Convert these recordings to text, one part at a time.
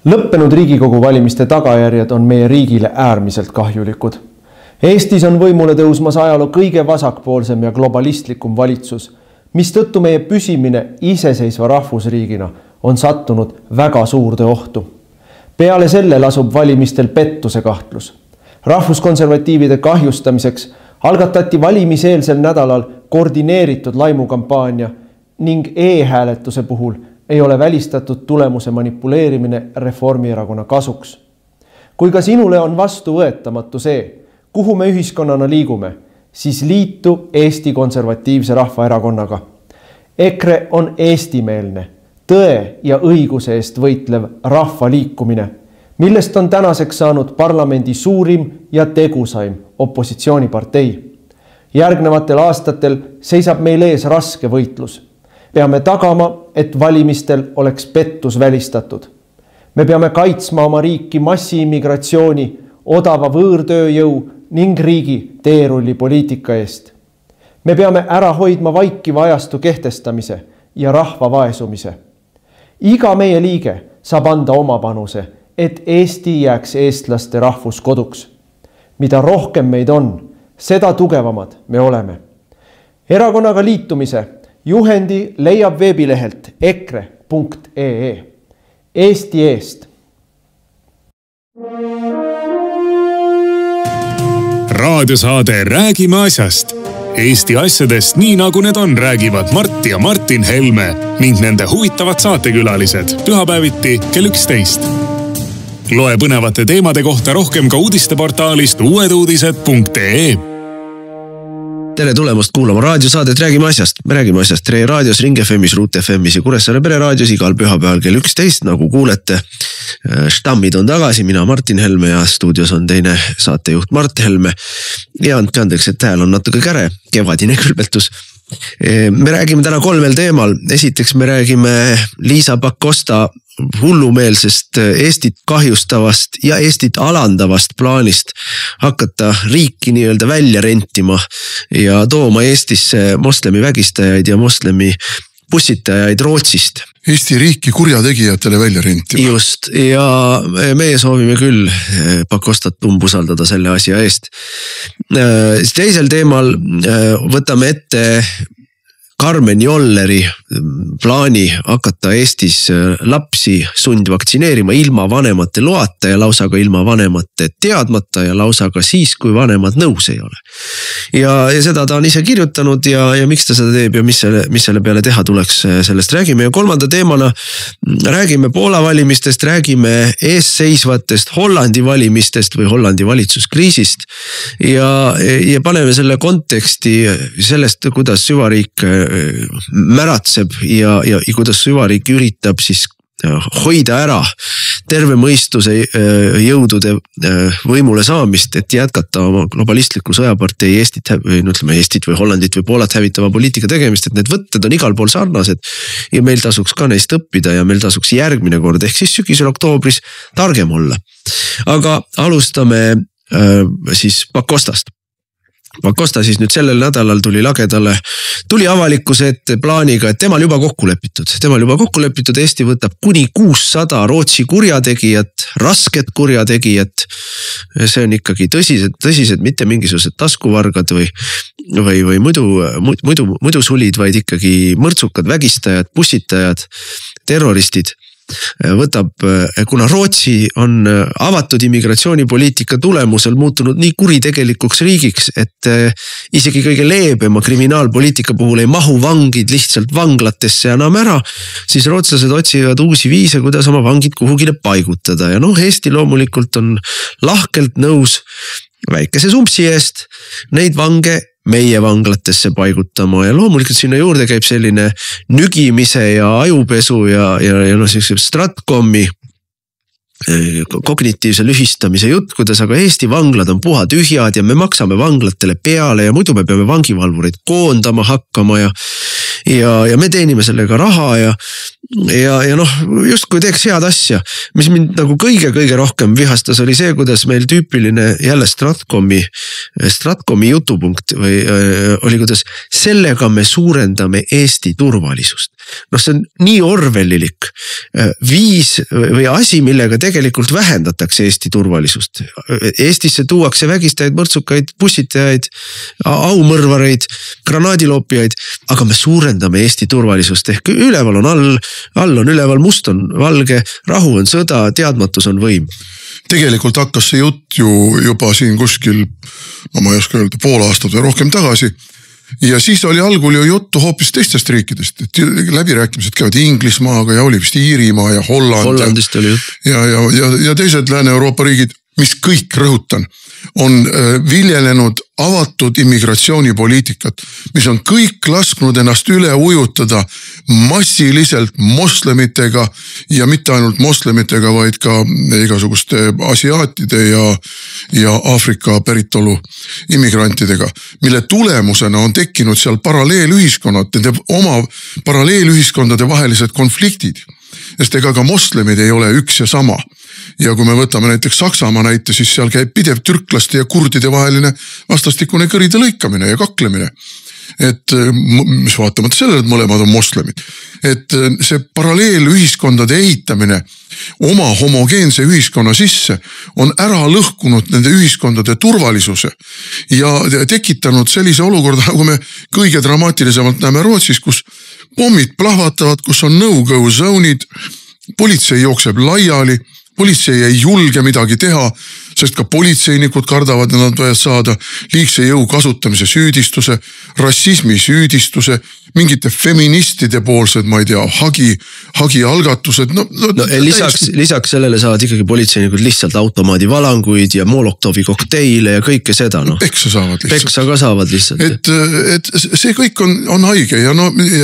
Lõppenud Riigikogu valimiste tagajärjed on meie riigile äärmiselt kahjulikud. Eestis on võimule tõusmas ajaloo kõige vasakpoolsem ja globalistlikum valitsus, mistõttu meie püsimine iseseisva rahvusriigina on sattunud väga suurde ohtu. Peale selle lasub valimistel pettuse kahtlus. Rahvuskonservatiivide kahjustamiseks algatati valimiseelsel nädalal koordineeritud laimukampaania ning e-hääletuse puhul ei ole välistatud tulemuse manipuleerimine Reformierakonna kasuks. Kui ka sinule on vastuvõetamatu see, kuhu me ühiskonnana liigume, siis liitu Eesti Konservatiivse Rahvaerakonnaga. EKRE on eestimeelne, tõe ja õiguse eest võitlev rahvaliikumine, millest on tänaseks saanud parlamendi suurim ja tegusaim opositsioonipartei. Järgnevatel aastatel seisab meil ees raske võitlus. Peame tagama, et valimistel oleks pettus välistatud. Me peame kaitsma oma riiki massiimmigratsiooni, odava võõrtööjõu ning riigi teerullipoliitika eest. Me peame ära hoidma vaikiva ajastu kehtestamise ja rahva vaesumise. Iga meie liige saab anda oma panuse, et Eesti jääks eestlaste rahvuskoduks. Mida rohkem meid on, seda tugevamad me oleme. Erakonnaga liitumise juhendi leiab veebilehelt ekre.ee. Eesti eest. Raadiosaade Räägime asjast. Eesti asjadest nii nagu need on, räägivad Mart ja Martin Helme ning nende huvitavad saatekülalised pühapäeviti kell 11. Loe põnevate teemade kohta rohkem ka uudisteportaalist uueduudised.ee. Tere tulemast kuulama raadiosaadet Räägime asjast. Me räägime asjast Tre raadios, Ring FM'is, Ruut FM'is ja Kuressaare Pere raadios igal pühapäeval kell 11. Nagu kuulete, štammid on tagasi, mina Martin Helme ja stuudios on teine saatejuht Mart Helme. Ja andeks, et hääl on natuke käre, kevadine külmetus. Me räägime täna 3 teemal. Esiteks me räägime Liisa Pakosta hullumeelsest Eestit kahjustavast ja Eestit alandavast plaanist hakata riiki nii-öelda välja rentima ja tooma Eestisse moslemi vägistajaid ja moslemi bussitajaid Rootsist. Eesti riiki kurjategijatele välja rentima. Just, ja meie soovime küll Pakostat umbusaldada selle asja eest. Teisel teemal võtame ette Karmen Jolleri plaani hakata Eestis lapsi sundvaktsineerima ilma vanemate loata ja lausa ka ilma vanemate teadmata ja lausa ka siis, kui vanemad nõus ei ole. Ja seda ta on ise kirjutanud ja miks ta seda teeb ja mis selle peale teha tuleks, sellest räägime. Ja 3. teemana räägime Poola valimistest, räägime eesseisvatest Hollandi valimistest või Hollandi valitsuskriisist ja paneme selle konteksti sellest, kuidas süvariik märatseb ja kuidas süvariik üritab siis hoida ära terve mõistuse jõudude võimule saamist, et jätkata oma globalistliku sõjapartei Eestit või Hollandit või Poolat hävitava poliitika tegemist, et need võtted on igal pool sarnased ja meil tasuks ka neist õppida ja meil tasuks järgmine kord ehk siis sügisel oktoobris targem olla. Aga alustame siis Pakostast. Pakosta siis nüüd sellel nädalal tuli avalikkuse ette plaaniga, et temal juba kokku lepitud. Eesti võtab kuni 600 Rootsi kurjategijat, rasket kurjategijat. See on ikkagi tõsised, mitte mingisugused taskuvargad või muidu sulid, vaid ikkagi mõrtsukad, vägistajad, bussitajad, terroristid. Kuna Rootsi on avatud immigratsioonipoliitika tulemusel muutunud nii kuritegelikuks riigiks, et isegi kõige leebema kriminaalpoliitika puhul ei mahu vangid lihtsalt vanglatesse enam ära, siis rootslased otsivad uusi viise, kuidas oma vangid kuhugile paigutada. Ja Eesti loomulikult on lahkelt nõus väikese sumpsi eest neid vange meie vanglatesse paigutama ja loomulikult sinna juurde käib selline nügimise ja ajupesu ja stratkomi kognitiivse lühistamise jutt, kuidas aga Eesti vanglad on puha tühjad ja me maksame vanglatele peale ja muidu me peame vangivalvureid koondama hakkama ja me teenime sellega raha ja justkui teeks head asja. Mis mind nagu kõige rohkem vihastas oli see, kuidas meil tüüpiline jälle Stratkomi jutupunkt oli, kuidas sellega me suurendame Eesti turvalisust. see on nii orwellilik viis või asi, millega tegelikult vähendatakse Eesti turvalisust. Eestisse tuuakse vägistajaid, mõrtsukaid, pussitajaid, aumõrvareid, granaadiloopijaid, aga me suurendame Eesti turvalisust ehk üleval on all on üleval, must on valge, rahu on sõda, teadmatus on võim. Tegelikult hakkas see jutt ju juba siin kuskil, ma ei oska öelda, pool aastat või rohkem tagasi. Ja siis oli algul ju juttu hoopis teistest riikidest, et läbirääkimised käivad Inglismaaga ja oli vist Iirimaa ja Hollandist oli jutt. Ja teised Lääne-Euroopa riigid, mis kõik rõhutan, on viljelenud avatud immigratsioonipoliitikat, mis on kõik lasknud ennast üle ujutada massiliselt moslemitega ja mitte ainult moslemitega, vaid ka igasuguste asiaatide ja Aafrika päritolu immigrantidega, mille tulemusena on tekkinud seal paralleelühiskonnad, nende oma paralleelühiskondade vahelised konfliktid. Sest ega ka moslemid ei ole üks ja sama. Ja kui me võtame näiteks Saksamaa näite, siis seal käib pidev türklaste ja kurdide vaheline vastastikune kõride lõikamine ja kaklemine. Et mis vaatamata sellele, et mõlemad on moslemid. Et see paralleelühiskondade ehitamine oma homogeense ühiskonna sisse on ära lõhkunud nende ühiskondade turvalisuse ja tekitanud sellise olukorda, nagu me kõige dramaatilisemalt näeme Rootsis, kus pommid plahvatavad, kus on no-go zone'id, politsei jookseb laiali, politsei ei julge midagi teha, sest ka politseinikud kardavad, et nad võivad saada liigse jõu kasutamise süüdistuse, rassismi süüdistuse, mingite feministide poolsed, ma ei tea, hagi algatused. Lisaks sellele saavad ikkagi politseinikud lihtsalt automaadi valanguid ja Molotovi kokteile ja kõike seda. Peksa saavad lihtsalt. Peksa ka saavad lihtsalt. Et see kõik on haige ja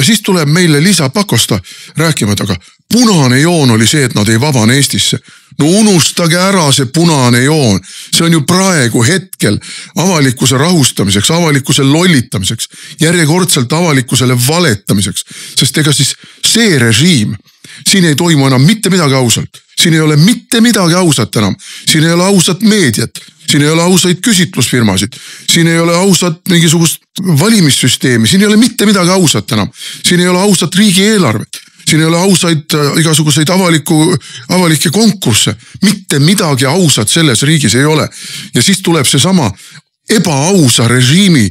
siis tuleb meile Liisa Pakosta rääkima, aga punane joon oli see, et nad ei vabane Eestisse. No unustage ära see punane joon. See on ju praegu hetkel avalikkuse rahustamiseks, avalikkuse lollitamiseks, järjekordselt avalikkusele valetamiseks. Sest ega siis see režiim, siin ei toimu enam mitte midagi ausalt. Siin ei ole mitte midagi ausat enam. Siin ei ole ausat meediat. Siin ei ole ausaid küsitlusfirmasid. Siin ei ole ausat mingisugust valimissüsteemi. Siin ei ole mitte midagi ausat enam. Siin ei ole ausat riigieelarvet. Siin ei ole ausaid igasuguseid avalikke konkursse. Mitte midagi ausat selles riigis ei ole. Ja siis tuleb see sama ebaausa režiimi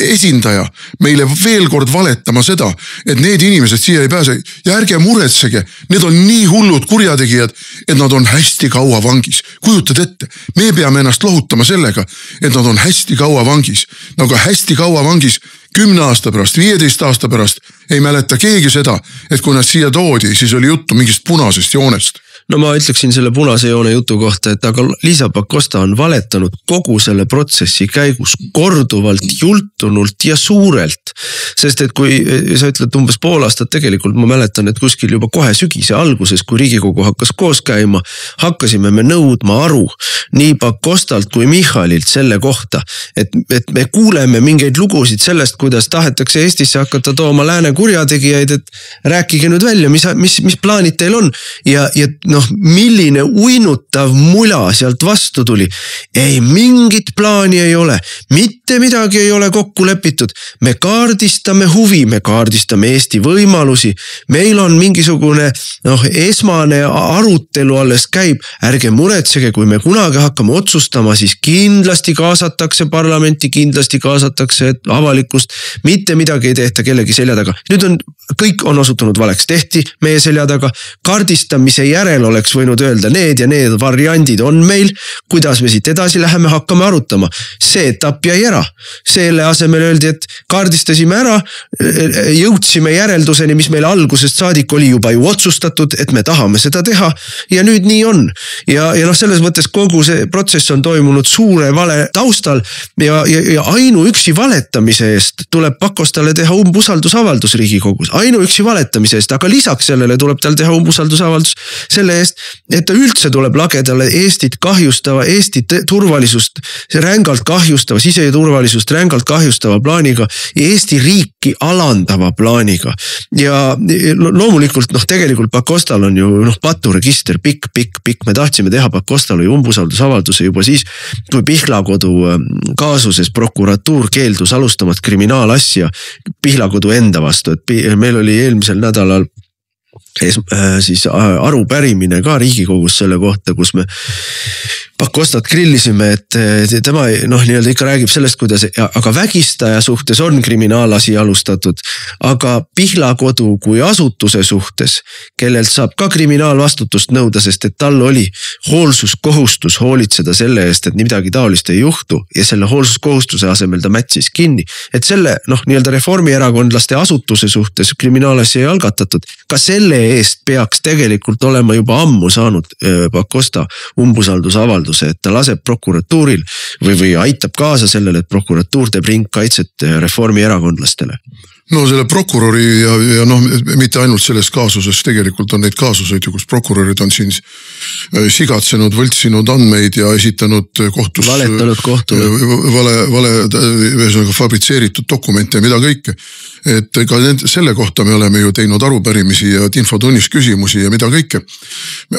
esindaja meile veel kord valetama seda, et need inimesed siia ei pääse. Ja ärge muretsege, need on nii hullud kurjategijad, et nad on hästi kaua vangis. Kujutad ette, me peame ennast lohutama sellega, et nad on hästi kaua vangis. Nagu hästi kaua vangis 10 aasta pärast, 15 aasta pärast ei mäleta keegi seda, et kui nad siia toodi, siis oli juttu mingist punasest joonest. No ma ütleksin selle punase joone jutu kohta, et aga Liisa Pakosta on valetanud kogu selle protsessi käigus korduvalt, jultunult ja suurelt. Sest et kui sa ütled umbes pool aastat, tegelikult ma mäletan, et kuskil juba kohe sügise alguses, kui Riigikogu hakkas koos käima, hakkasime me nõudma aru nii Pakostalt kui Michalilt selle kohta, et me kuuleme mingeid lugusid sellest, kuidas tahetakse Eestisse hakata tooma lääne kurjategijaid, et rääkige nüüd välja, mis plaanid teil on ja milline uinutav mula sealt vastu tuli. Ei, mingit plaani ei ole, mitte midagi ei ole kokku lepitud. Me kaardistame huvi, me kaardistame Eesti võimalusi. Meil on mingisugune esmane arutelu alles käib. Ärge muretsege, kui me kunagi hakkame otsustama, siis kindlasti kaasatakse parlamenti, kindlasti kaasatakse avalikkust. Mitte midagi ei tehta kellegi selja taga. Nüüd kõik on osutunud valeks. Tehti meie selja taga. Kaardistamise järel oleks võinud öelda, need ja need variandid on meil, kuidas me siit edasi läheme, hakkame arutama. See etapp jäi ära. Selle asemel öeldi, et kaardistasime ära, jõudsime järelduseni, mis meil algusest saadik oli juba ju otsustatud, et me tahame seda teha ja nüüd nii on. Ja selles mõttes kogu see protsess on toimunud suure vale taustal ja ainuüksi valetamise eest tuleb Pakostale teha umbusaldusavaldus Riigikogus. Ainuüksi valetamise eest, aga lisaks sellele tuleb tal teha umbusaldusavaldus selle eest, et ta üldse tuleb lagedale Eestit kahjustava, Eesti turvalisust rängalt kahjustava, siseturvalisust rängalt kahjustava plaaniga ja Eesti riiki alandava plaaniga. Ja loomulikult tegelikult Pakostal on ju paturegister pikk. Me tahtsime teha Pakostale umbusaldusavalduse juba siis, kui Pihlakodu kaasuses prokuratuur keeldus alustamat kriminaalasja Pihlakodu enda vastu, et meil oli eelmisel nädalal siis arupärimine ka Riigikogus selle kohta, kus me Pakostat grillisime, et tema nii-öelda ikka räägib sellest, kuidas aga vägistaja suhtes on kriminaalasi alustatud, aga Pihlakodu kui asutuse suhtes, kellelt saab ka kriminaalvastutust nõuda, sest et tal oli hoolsuskohustus hoolitseda selle eest, et midagi taolist ei juhtu ja selle hoolsuskohustuse asemel ta mätsis kinni. Et selle nii-öelda reformierakondlaste asutuse suhtes kriminaalasi ei algatatud, ka selle eest peaks tegelikult olema juba ammu saanud Pakosta umbusaldusavaldus, et ta laseb prokuratuuril või aitab kaasa sellele, et prokuratuur teeb ringkaitset reformierakondlastele. No selle prokuröri ja mitte ainult selles kaasuses, tegelikult on neid kaasuseid, kus prokurörid on siin sigatsenud, võltsinud andmeid ja esitanud kohtus valetanud vale fabritseeritud dokumente ja mida kõike. Et ka selle kohta me oleme ju teinud arupärimisi ja infotunnis küsimusi ja mida kõike.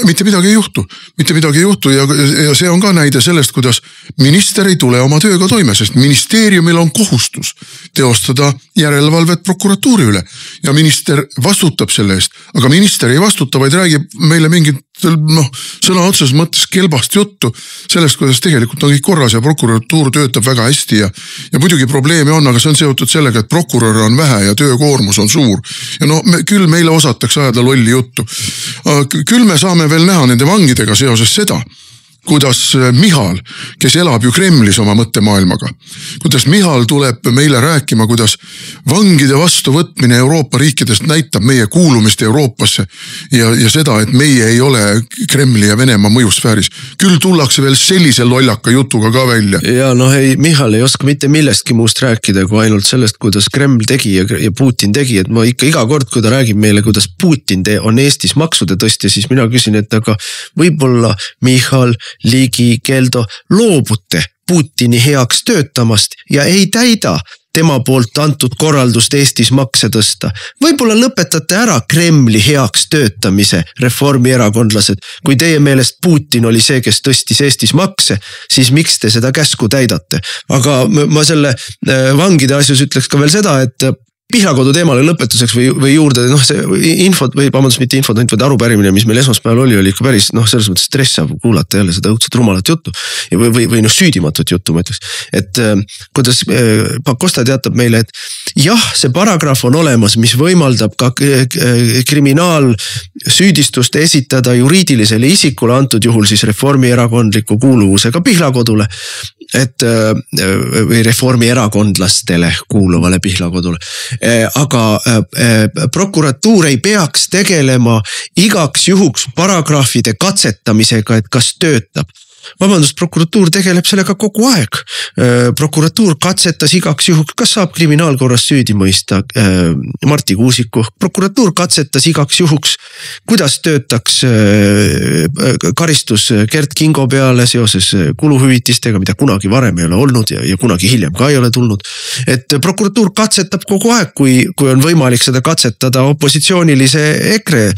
Mitte midagi ei juhtu ja see on ka näide sellest, kuidas minister ei tule oma tööga toime, sest ministeeriumil on kohustus teostada järelevalvet prokuratuuri üle ja minister vastutab selle eest, aga minister ei vastuta, vaid räägib meile mingit sõna otseses mõttes kelbast juttu sellest, kuidas tegelikult on kõik korras ja prokuratuur töötab väga hästi ja muidugi probleeme on, aga see on seotud sellega, et prokuröre on vähe ja töökoormus on suur. Ja küll meile osatakse ajada lolli juttu. Küll me saame veel näha nende vangidega seoses seda, kuidas Michal, kes elab ju Kremlis oma mõttemaailmaga, kuidas Michal tuleb meile rääkima, kuidas vangide vastuvõtmine Euroopa riikidest näitab meie kuulumist Euroopasse ja seda, et meie ei ole Kremli ja Venemaa mõjusfääris. Küll tullakse veel sellise lollaka jutuga ka välja. Ja Michal ei oska mitte millestki muust rääkida, kui ainult sellest, kuidas Kreml tegi ja Putin tegi, et ma ikka iga kord, kui ta räägib meile, kuidas Putin on Eestis maksude tõstja, siis mina küsin, et aga võib-olla Michal, Ligi, Keldo loobute Putini heaks töötamast ja ei täida tema poolt antud korraldust Eestis makse tõsta. Võib-olla lõpetate ära Kremli heaks töötamise, reformierakondlased. Kui teie meelest Putin oli see, kes tõstis Eestis makse, siis miks te seda käsku täidate? Aga ma selle vangide asjus ütleks ka veel seda, et Pihlakodu teemale lõpetuseks või juurde, see infot või mitte infot, vaid arupärimine, mis meil esmaspäeval oli ikka päris, selles mõttes stressav kuulata jälle seda õudset rumalat juttu või süüdimatut juttu, ma ütleks. Et kuidas Pakosta teatab meile, et jah, see paragrahv on olemas, mis võimaldab ka kriminaalsüüdistust esitada juriidilisele isikule, antud juhul siis reformierakondliku kuuluvusega Pihlakodule, või reformierakondlastele kuuluvale Pihlakodule. Aga prokuratuur ei peaks tegelema igaks juhuks paragrahvide katsetamisega, et kas töötab. Vabandust, prokuratuur tegeleb sellega kogu aeg. Prokuratuur katsetas igaks juhuks, kas saab kriminaalkorras süüdi mõista Marti Kuusiku. Prokuratuur katsetas igaks juhuks, kuidas töötaks karistus Gert Kingo peale seoses kuluhüvitistega, mida kunagi varem ei ole olnud ja kunagi hiljem ka ei ole tulnud. Et prokuratuur katsetab kogu aeg, kui on võimalik seda katsetada opositsioonilise EKRE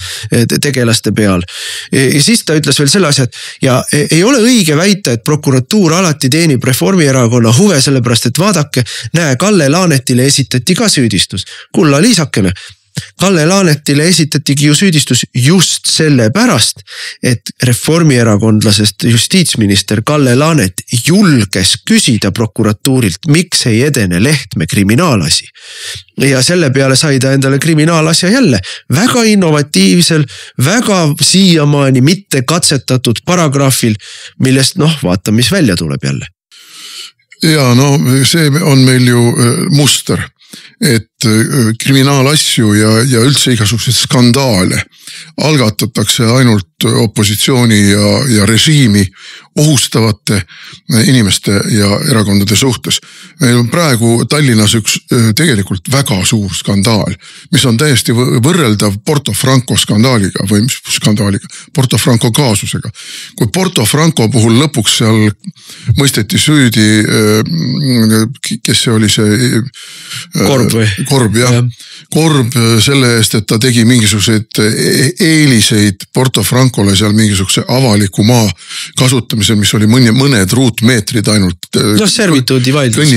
tegelaste peal. Ja siis ta ütles veel selle asja, et ja ei ole õige väita, et prokuratuur alati teenib Reformierakonna huve, sellepärast et vaadake, näe, Kalle Laanetile esitati ka süüdistus. Kulla Liisakene, Kalle Laanetile esitatigi ju süüdistus just selle pärast, et reformierakondlasest justiitsminister Kalle Laanet julges küsida prokuratuurilt, miks ei edene Lehtme kriminaalasi. Ja selle peale sai ta endale kriminaalasja jälle väga innovatiivsel, väga siiamaani mitte katsetatud paragrahvil, millest vaata, mis välja tuleb jälle. Ja see on meil ju muster, et kriminaalasju ja üldse igasuguseid skandaale algatatakse ainult opositsiooni ja režiimi ohustavate inimeste ja erakondade suhtes. Meil on praegu Tallinnas üks tegelikult väga suur skandaal, mis on täiesti võrreldav Porto Franco skandaaliga või skandaaliga, Porto Franco kaasusega. Kui Porto Franco puhul lõpuks seal mõisteti süüdi, kes see oli see Korb, jah. Korb selle eest, et ta tegi mingisuguseid eeliseid Porto Francole seal mingisuguse avaliku maa kasutamisel, mis oli mõned ruutmeetrid ainult. No servituudi vaidlus.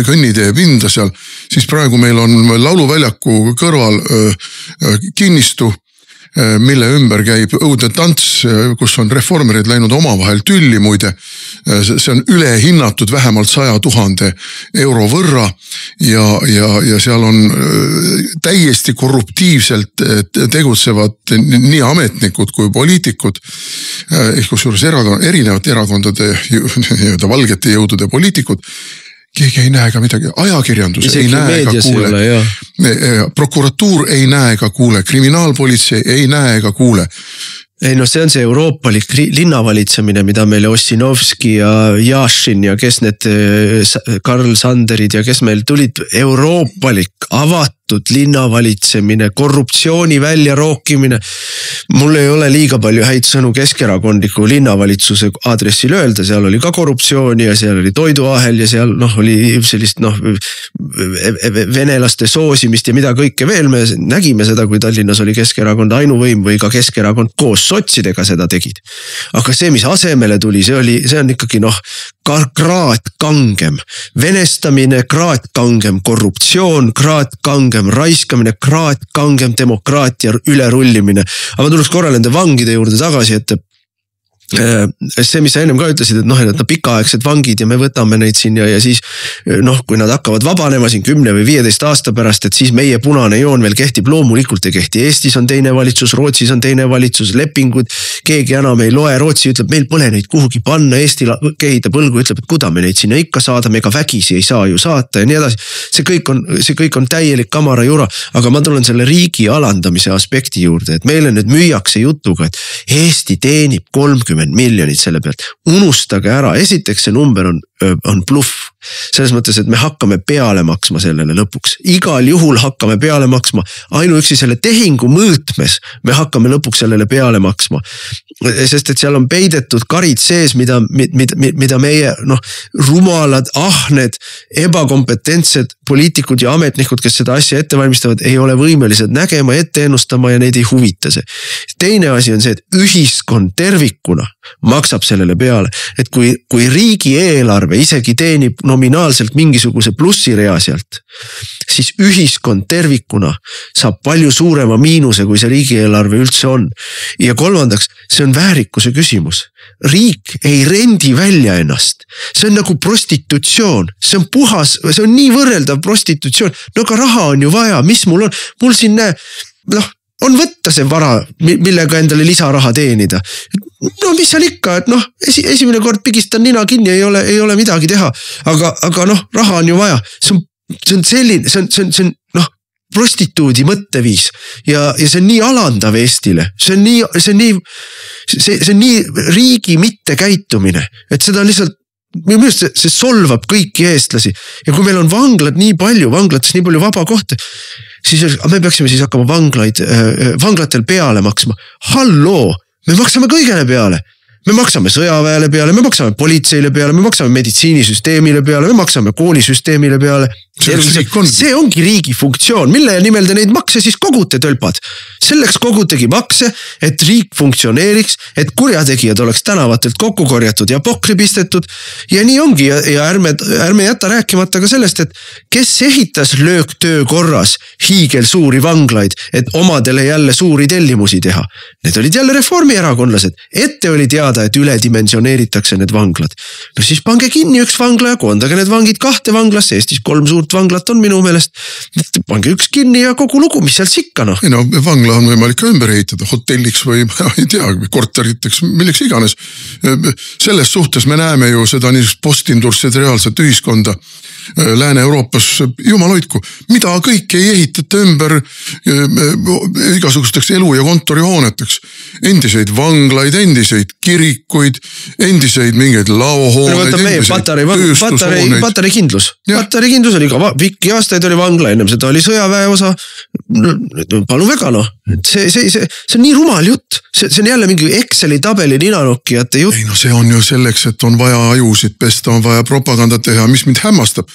Kõnnitee pinda seal. Siis praegu meil on lauluväljaku kõrval kinnistu, mille ümber käib õudne tants, kus on reformerid läinud omavahel tülli muide. See on ülehinnatud vähemalt 100 000 euro võrra ja seal on täiesti korruptiivselt tegutsevad nii ametnikud kui poliitikud, kusjuures erinevate erakondade valgete jõudude poliitikud. Keegi ei näe ka midagi, ajakirjandus ei näe ega kuule, prokuratuur ei näe ega kuule, kriminaalpolitsei ei näe ega kuule. Ei no see on see euroopalik linnavalitsemine, mida meile Ossinovski ja Jašin ja kes need Karl Sanderid ja kes meil tulid, euroopalik avatud linnavalitsemine, korruptsiooni välja rookimine. Mul ei ole liiga palju häid sõnu keskerakondliku linnavalitsuse aadressil öelda, seal oli ka korruptsiooni ja seal oli toiduahel ja seal oli sellist venelaste soosimist ja mida kõike veel. Me nägime seda, kui Tallinnas oli Keskerakond ainuvõim või ka Keskerakond koos sotsidega seda tegid. Aga see, mis asemele tuli, see on ikkagi kraat kangem, venestamine, kraat kangem, korruptsioon, kraat kangem, raiskamine, kraat kangem, demokraatia ülerullimine. Aga ma tuleks korra nende vangide juurde tagasi, et see, mis sa ennem ka ütlesid, et nad pikaaegsed vangid ja me võtame neid siin ja siis kui nad hakkavad vabanema siin 10 või 15 aasta pärast, et siis meie punane joon veel kehtib, loomulikult ei kehti. Eestis on teine valitsus, Rootsis on teine valitsus, lepingud, keegi enam ei loe, Rootsi ütleb, meil pole neid kuhugi panna, Eesti kehitab õlgu, ütleb, et kuda me neid sinna ikka saadame, ega vägisi ei saa ju saata ja nii edasi. See kõik on täielik kamara jura, aga ma tulen selle riigi alandamise aspekti juurde, et meile nüüd müüakse jutuga, et Eesti teenib 30 miljonit selle pealt. Unustage ära, esiteks see number on bluff. Selles mõttes, et me hakkame peale maksma sellele lõpuks. Igal juhul hakkame peale maksma. Ainuüksi selle tehingu mõõtmes me hakkame lõpuks sellele peale maksma. Sest et seal on peidetud karid sees, mida meie rumalad, ahned, ebakompetentsed poliitikud ja ametnikud, kes seda asja ette valmistavad, ei ole võimelised nägema, ette ennustama ja neid ei huvita see. Teine asi on see, et ühiskond tervikuna maksab sellele peale. Et kui riigi eelarve isegi teenib nominaalselt mingisuguse plussirea sealt, siis ühiskond tervikuna saab palju suurema miinuse, kui see riigieelarve üldse on. Ja kolmandaks, see on väärikuse küsimus. Riik ei rendi välja ennast. See on nagu prostitutsioon. See on puhas, see on nii võrreldav prostitutsioon. No aga raha on ju vaja, mis mul on? Mul siin on võtta see vara, millega endale lisaraha teenida. No mis seal ikka, et esimene kord pigistan nina kinni, ei ole midagi teha. Aga raha on ju vaja. See on selline, see on prostituudi mõtteviis ja see on nii alandav Eestile. See on nii riigi mitte käitumine, et seda lihtsalt minu meelest see solvab kõiki eestlasi. Ja kui meil on vanglad nii palju, vanglates nii palju vaba kohta, siis me peaksime siis hakkama vanglatel peale maksma. Halloo, me maksame kõigele peale. Me maksame sõjaväele peale, me maksame politseile peale, me maksame meditsiinisüsteemile peale, me maksame koolisüsteemile peale. See ongi riigi funktsioon, mille nimel te neid makse siis kogute tölpad. Selleks kogutegi makse, et riik funktsioneeriks, et kurjategijad oleks tänavatelt kokku korjatud ja pokri pistetud. Ja nii ongi ja ärme jätta rääkimata ka sellest, et kes ehitas lööktöö korras hiigel suuri vanglaid, et omadele jälle suuri tellimusi teha. Need olid jälle reformierakondlased. Ette oli teada, et üledimensioneeritakse need vanglad. No siis pange kinni üks vangla ja koondage need vangid 2 vanglasse. Eestis 3 suurt vanglat on minu meelest. Pange üks kinni ja kogu lugu, mis seal sikka vangla on võimalik ka ümber ehitada hotelliks või ei tea, korteriteks, milleks iganes. Selles suhtes me näeme ju seda niisugust postindursed reaalset ühiskonda Lääne-Euroopas, jumal hoidku, mida kõik ei ehitata ümber igasugusteks elu- ja kontorihooneteks. Endiseid vanglaid, endiseid kirikuid, endiseid mingeid laohooneid, endiseid patarikindlus. Patarikindlus oli ka pikki aastaid oli vangla, ennem seda oli sõjaväe osa. Palun väga See on nii rumal jutt. See on jälle mingi Exceli tabeli ninanokkijate jutt. Ei no see on ju selleks, et on vaja ajusid pesta, on vaja propagandat teha, mis mind hämmastab.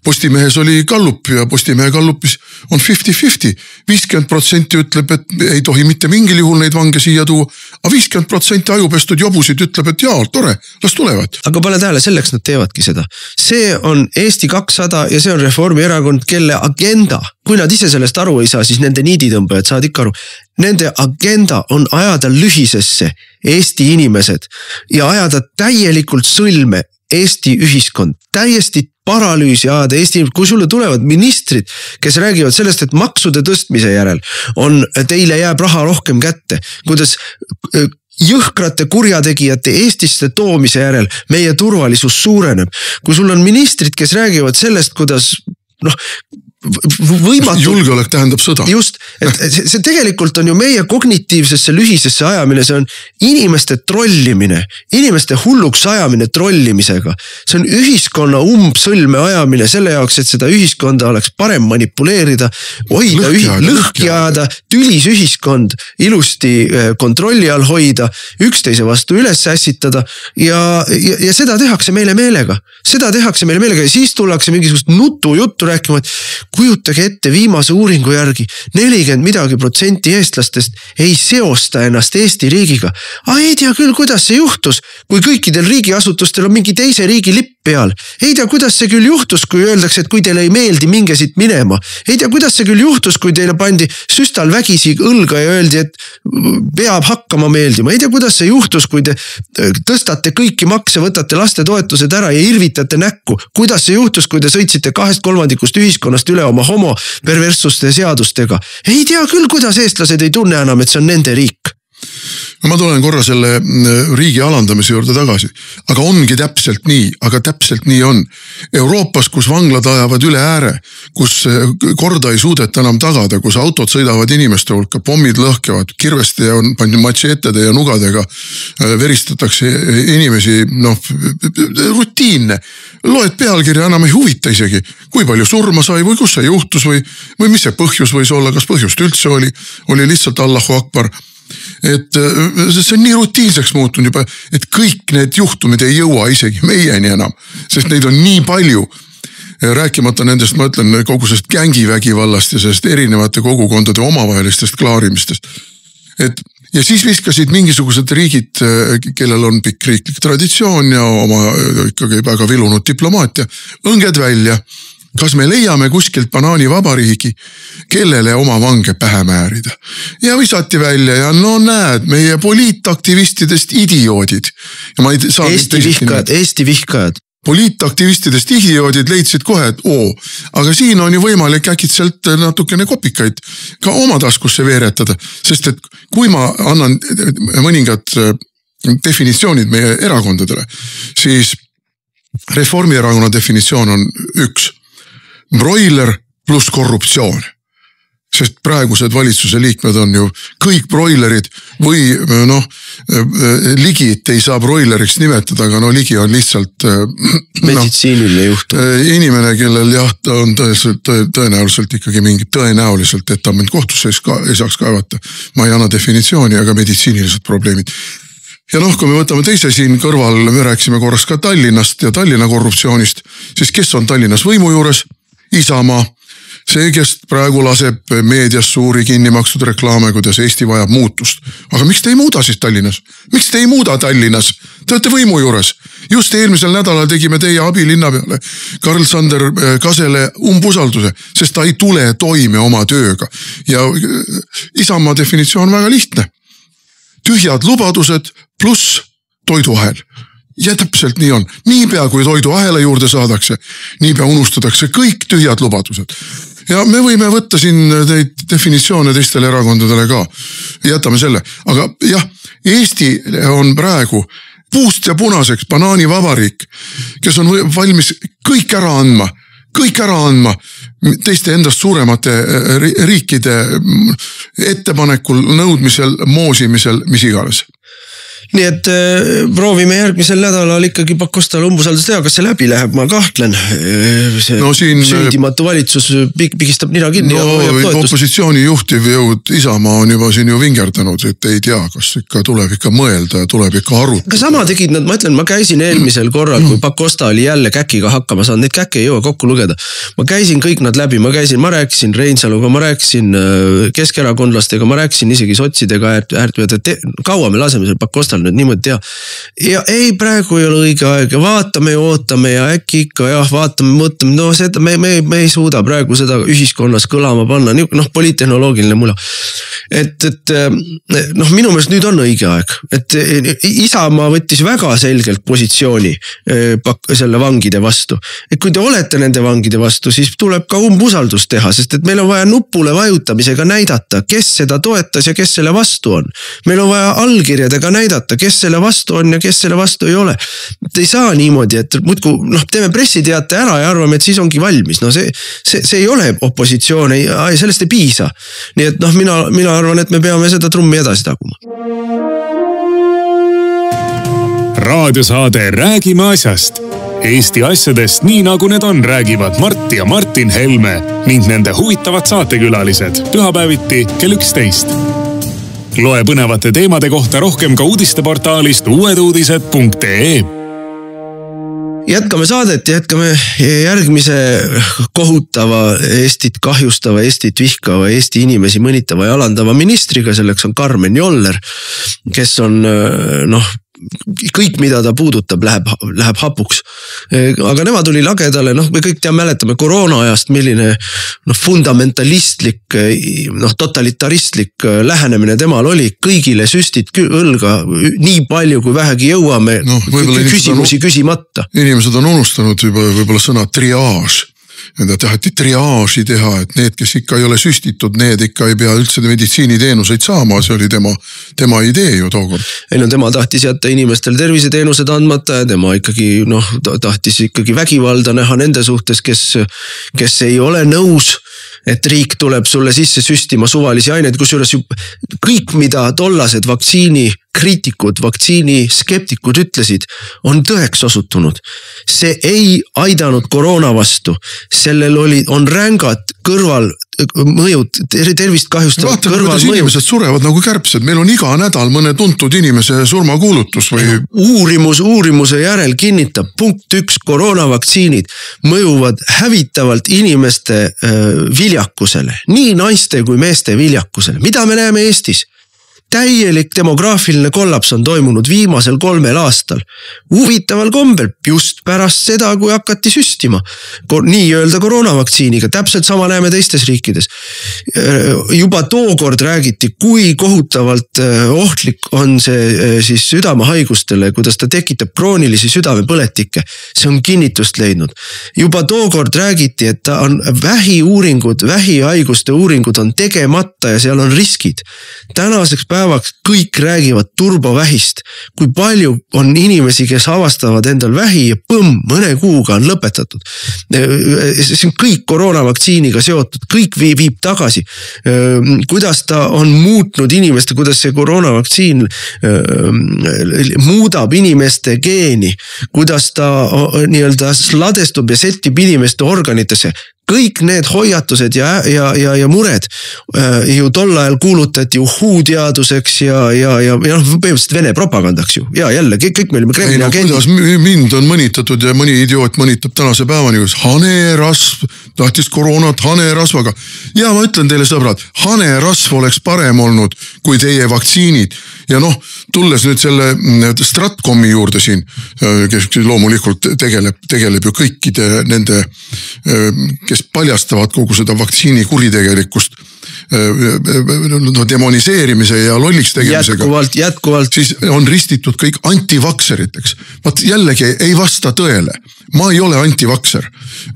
Postimehes oli Gallup ja Postimehe Gallupis on 50-50. 50% ütleb, et ei tohi mitte mingil juhul neid vange siia tuua, aga 50% ajupestud jobusid ütleb, et jaa, tore, las tulevad. Aga pane tähele, selleks nad teevadki seda. See on Eesti 200 ja see on Reformierakond, kelle agenda, kui nad ise sellest aru ei saa, siis nende niiditõmbajad saad ikka aru. Nende agenda on ajada lühisesse Eesti inimesed ja ajada täielikult sõlme Eesti ühiskond, täiesti paralüüsi ajada Eesti inimesed, kui sulle tulevad ministrid, kes räägivad sellest, et maksude tõstmise järel on, teile jääb raha rohkem kätte, kuidas jõhkrate kurjategijate Eestisse toomise järel meie turvalisus suureneb. Kui sul on ministrid, kes räägivad sellest, kuidas võimatu. Julgeolek tähendab sõda. Just, et see tegelikult on ju meie kognitiivsesse lühisesse ajamine, see on inimeste trollimine, inimeste hulluks ajamine trollimisega. See on ühiskonna umbsõlme ajamine selle jaoks, et seda ühiskonda oleks parem manipuleerida, hoida, lõhki ajada, tülis ühiskond ilusti kontrolli all hoida, üksteise vastu üles ässitada ja seda tehakse meile meelega. Seda tehakse meile meelega ja siis tullakse mingisugust nutu juttu rääkima, et kujutage ette viimase uuringu järgi 40% eestlastest ei seosta ennast Eesti riigiga. Ei tea küll, kuidas see juhtus, kui kõikidel riigiasutustel on mingi teise riigi lipp peal. Ei tea, kuidas see küll juhtus, kui öeldakse, et kui teile ei meeldi, minge siit minema. Ei tea, kuidas see küll juhtus, kui teile pandi süstal vägisi õlga ja öeldi, et peab hakkama meeldima. Ei tea, kuidas see juhtus, kui te tõstate kõiki makse, võtate lastetoetused ära ja irvitate näkku. Kuidas see juhtus, kui te sõitsite 2/3 ühiskonnast üle oma homo perverssuste seadustega. Ei tea küll, kuidas eestlased ei tunne enam, et see on nende riik. Ma tulen korra selle riigi alandamise juurde tagasi. Aga ongi täpselt nii on. Euroopas, kus vanglad ajavad üle ääre, kus korda ei suudeta enam tagada, kus autod sõidavad inimeste hulka, pommid lõhkevad, kirveste ja matšeetede ja nugadega veristatakse inimesi, rutiinne. Loed pealkirja, enam ei huvita isegi, kui palju surma sai või kus see juhtus või mis see põhjus võis olla, kas põhjust üldse oli lihtsalt Allahu Akbar. Et see on nii rutiinseks muutunud juba, et kõik need juhtumid ei jõua isegi meieni enam, sest neid on nii palju. Rääkimata nendest, ma ütlen, kogu sellest gängivägivallast ja sellest erinevate kogukondade omavahelistest klaarimistest. Ja siis viskasid mingisugused riigid, kellel on pikk riiklik traditsioon ja oma ikkagi väga vilunud diplomaatia, õnged välja. Kas me leiame kuskilt banaanivabariigi, kellele oma vange pähe määrida? Ja visati välja ja näed, meie poliitaktivistidest idioodid. Ja ma ei saa Eesti vihkajad. Poliitaktivistidest idioodid leidsid kohe, et aga siin on ju võimalik äkitselt natukene kopikaid ka oma taskusse veeretada. Sest et kui ma annan mõningad definitsioonid meie erakondadele, siis Reformierakonna definitsioon on üks. Broiler pluss korruptsioon. Sest praegused valitsuse liikmed on ju kõik broilerid või Ligit ei saa broileriks nimetada, aga Ligi on lihtsalt meditsiiniline juht. Inimene, kellel on tõenäoliselt ikkagi mingi tõenäoliselt, et ta mind kohtusse ei saaks kaevata. Ma ei anna definitsiooni, aga meditsiinilised probleemid. Ja kui me võtame teise siin kõrval, me rääksime korras ka Tallinnast ja Tallinna korruptsioonist, siis kes on Tallinnas võimu juures? Isamaa, see, kes praegu laseb meedias suuri kinnimakstud reklaame, kuidas Eesti vajab muutust. Aga miks te ei muuda siis Tallinnas? Miks te ei muuda Tallinnas? Te olete võimu juures. Just eelmisel nädalal tegime teie abilinna peale Karl-Sander Kasele umbusalduse, sest ta ei tule toime oma tööga. Ja Isamaa definitsioon on väga lihtne. Tühjad lubadused pluss toiduahel. Ja täpselt nii on. Niipea kui toiduahela juurde saadakse, niipea unustatakse kõik tühjad lubadused. Ja me võime võtta siin neid definitsioone teistele erakondadele ka. Jätame selle. Aga jah, Eesti on praegu puust ja punaseks banaanivabariik, kes on valmis kõik ära andma teiste endast suuremate riikide ettepanekul, nõudmisel, moosimisel, mis iganes. nii et proovime järgmisel nädalal ikkagi Pakostale umbusaldus teha, kas see läbi läheb, ma kahtlen. See sündimatu valitsus pigistab nina kinni ja hoiab toetust. Opositsiooni juhtiv jõud Isamaa on juba siin ju vingerdanud, et ei tea, kas ikka tuleb ikka mõelda ja tuleb ikka arutada. Aga sama tegid nad, ma ütlen, ma käisin eelmisel korral, kui Pakosta oli jälle käkiga hakkama saanud, neid käkke ei jõua kokku lugeda. Ma käisin kõik nad läbi, ma rääkisin Reinsaluga, ma rääkisin keskerakondlastega, ma rääkisin isegi sotsidega, kaua me laseme seal Pakostal nüüd niimoodi teha. Ja ei, praegu ei ole õige aeg ja vaatame ja ootame ja äkki ikka jah, vaatame, mõtleme, no seda me ei suuda praegu seda ühiskonnas kõlama panna, poliittehnoloogiline mula. Et minu meelest nüüd on õige aeg, et Isamaa võttis väga selgelt positsiooni selle vangide vastu. Et kui te olete nende vangide vastu, siis tuleb ka umbusaldust teha, sest et meil on vaja nupule vajutamisega näidata, kes seda toetas ja kes selle vastu on. Meil on vaja allkirjadega näidata, kes selle vastu on ja kes selle vastu ei ole. Ei saa niimoodi, et muudku, teeme pressiteate ära ja arvame, et siis ongi valmis. See ei ole opositsioon, sellest ei piisa. Nii et mina arvan, et me peame seda trummi edasi taguma. Raadiosaade Räägime asjast. Eesti asjadest nii nagu need on, räägivad Mart ja Martin Helme ning nende huvitavad saatekülalised pühapäeviti kell 11. Loe põnevate teemade kohta rohkem ka uudisteportaalist uueduudised.ee. Jätkame saadet, jätkame järgmise kohutava Eestit kahjustava, Eestit vihkava, Eesti inimesi mõnitava ja alandava ministriga, selleks on Karmen Joller, kes on kõik, mida ta puudutab, läheb hapuks. Aga nemad oli lagedale, me kõik mäletame koroona ajast, milline fundamentalistlik, totalitaristlik lähenemine temal oli. Kõigile süstid õlga nii palju, kui vähegi jõuame, küsimusi küsimata. Inimesed on unustanud võib-olla sõna triaaž. Nende taheti triaaži teha, et need, kes ikka ei ole süstitud, need ikka ei pea üldse meditsiiniteenuseid saama, see oli tema idee ju tookord. Tema tahtis jätta inimestel terviseteenused andmata ja tema ikkagi, tahtis ikkagi vägivalda näha nende suhtes, kes ei ole nõus, et riik tuleb sulle sisse süstima suvalisi aineid, kusjuures kõik, mida tollased vaktsiinikriitikud, vaktsiiniskeptikud ütlesid, on tõeks osutunud. See ei aidanud koroona vastu. Sellel on rängad kõrvalmõjud, tervist kahjustavad kõrvalmõjud. Vaata, kuidas inimesed surevad nagu kärbsed. Meil on iga nädal mõne tuntud inimese surmakuulutus või... Uurimuse järel kinnitab punkt 1, koroonavaktsiinid mõjuvad hävitavalt inimeste viljakusele, nii naiste kui meeste viljakusele. Mida me näeme Eestis? Täielik demograafiline kollaps on toimunud viimasel 3 aastal. Huvitaval kombel just pärast seda, kui hakati süstima. Nii öelda koroonavaktsiiniga, täpselt sama näeme teistes riikides. Juba tookord räägiti, kui kohutavalt ohtlik on see siis südamehaigustele, kuidas ta tekitab kroonilisi südamepõletikke. See on kinnitust leidnud. Juba tookord räägiti, et on vähihaiguste uuringud on tegemata ja seal on riskid. Tänaseks päevaks kõik räägivad turbovähist, kui palju on inimesi, kes avastavad endal vähi ja mõne kuuga on lõpetatud. See on kõik koroonavaktsiiniga seotud, kõik viib tagasi. Kuidas ta on muutnud inimeste, kuidas see koroonavaktsiin muudab inimeste geeni, kuidas ta nii-öelda ladestub ja settib inimeste organitesse. Kõik need hoiatused ja mured ju tol ajal kuulutati uhuu-teaduseks ja põhimõtteliselt Vene propagandaks ju. Ja jälle, kõik me olime Kremli agendid. Kuidas mind on mõnitatud ja mõni idioot mõnitab tänase päevani, kus hanerasv, tahtis koroonat hanerasvaga. Ja ma ütlen teile sõbrad, hanerasv oleks parem olnud kui teie vaktsiinid. Ja tulles nüüd selle Stratkomi juurde siin, kes loomulikult tegeleb ju kõikide nende, kes paljastavad kogu seda vaktsiini kuritegelikkust demoniseerimise ja lolliks tegemisega. Jätkuvalt. Siis on ristitud kõik antivakseriteks. Vaat jällegi ei vasta tõele. Ma ei ole antivakser.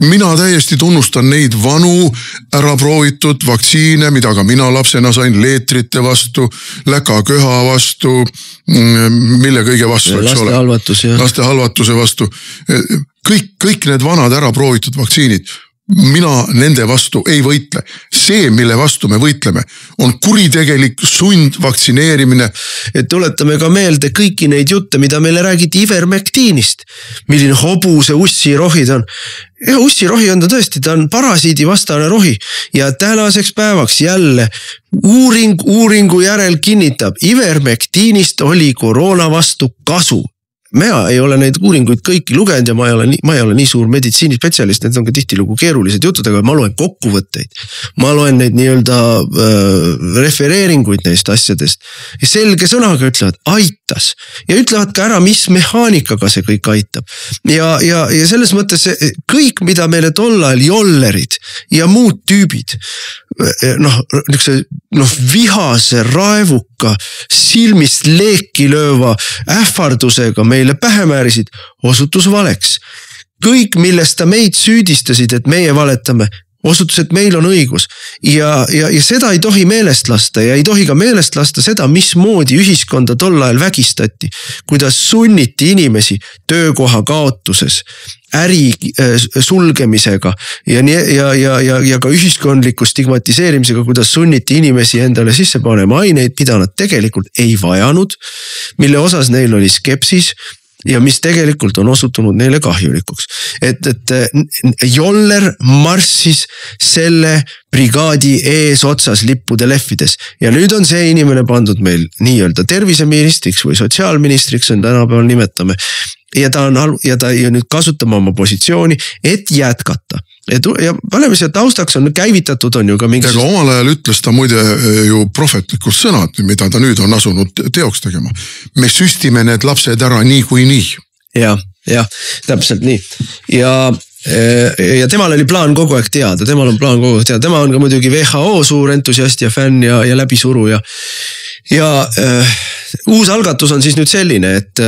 Mina täiesti tunnustan neid vanu ära proovitud vaktsiine, mida ka mina lapsena sain leetrite vastu, läkaköha vastu, mille kõige vastu, eks ole. Laste halvatuse vastu. Kõik need vanad ära proovitud vaktsiinid. mina nende vastu ei võitle. See, mille vastu me võitleme, on kuritegelik sundvaktsineerimine. Et tuletame ka meelde kõiki neid jutte, mida meile räägiti ivermektiinist. Milline hobuse ussirohid on. Ja ussirohi on ta tõesti, ta on parasiidi vastane rohi. Ja tänaseks päevaks jälle uuringu järel kinnitab, ivermektiinist oli koroona vastu kasu. Mina ei ole neid uuringuid kõiki lugenud ja ma ei ole nii suur meditsiinispetsialist, need on ka tihtilugu keerulised jutud, aga ma loen kokkuvõtteid. Ma loen neid nii-öelda refereeringuid neist asjadest ja selge sõnaga ütlevad, aitas. Ja ütlevad ka ära, mis mehaanikaga see kõik aitab. Ja selles mõttes kõik, mida meile tollal jollerid ja muud tüübid, vihase, raevuka, silmist leeki lööva ähvardusega meile pähe määrisid, osutus valeks. Kõik, millest ta meid süüdistasid, et meie valetame, osutus, et meil on õigus. Ja seda ei tohi meelest lasta ja ei tohi ka meelest lasta seda, mismoodi ühiskonda tol ajal vägistati. Kuidas sunniti inimesi töökoha kaotuses, äri sulgemisega ja ka ühiskondliku stigmatiseerimisega, kuidas sunniti inimesi endale sisse panema aineid, mida nad tegelikult ei vajanud, mille osas neil oli skepsis ja mis tegelikult on osutunud neile kahjulikuks. Et joller marssis selle brigaadi ees otsas lippude lehvides ja nüüd on see inimene pandud meil nii-öelda terviseministriks või sotsiaalministriks, on tänapäeval nimetame. Ja ta nüüd kasutama oma positsiooni, et jätkata. Ja paneme siia taustaks on käivitatud on ju ka mingi... Aga omal ajal ütles ta muide ju prohvetlikud sõnad, mida ta nüüd on asunud teoks tegema. Me süstime need lapsed ära nii kui nii. Ja, täpselt nii. Ja temal oli plaan kogu aeg teada, tema on ka muidugi WHO suur entusiast ja fänn ja läbisuru ja uus algatus on siis nüüd selline, et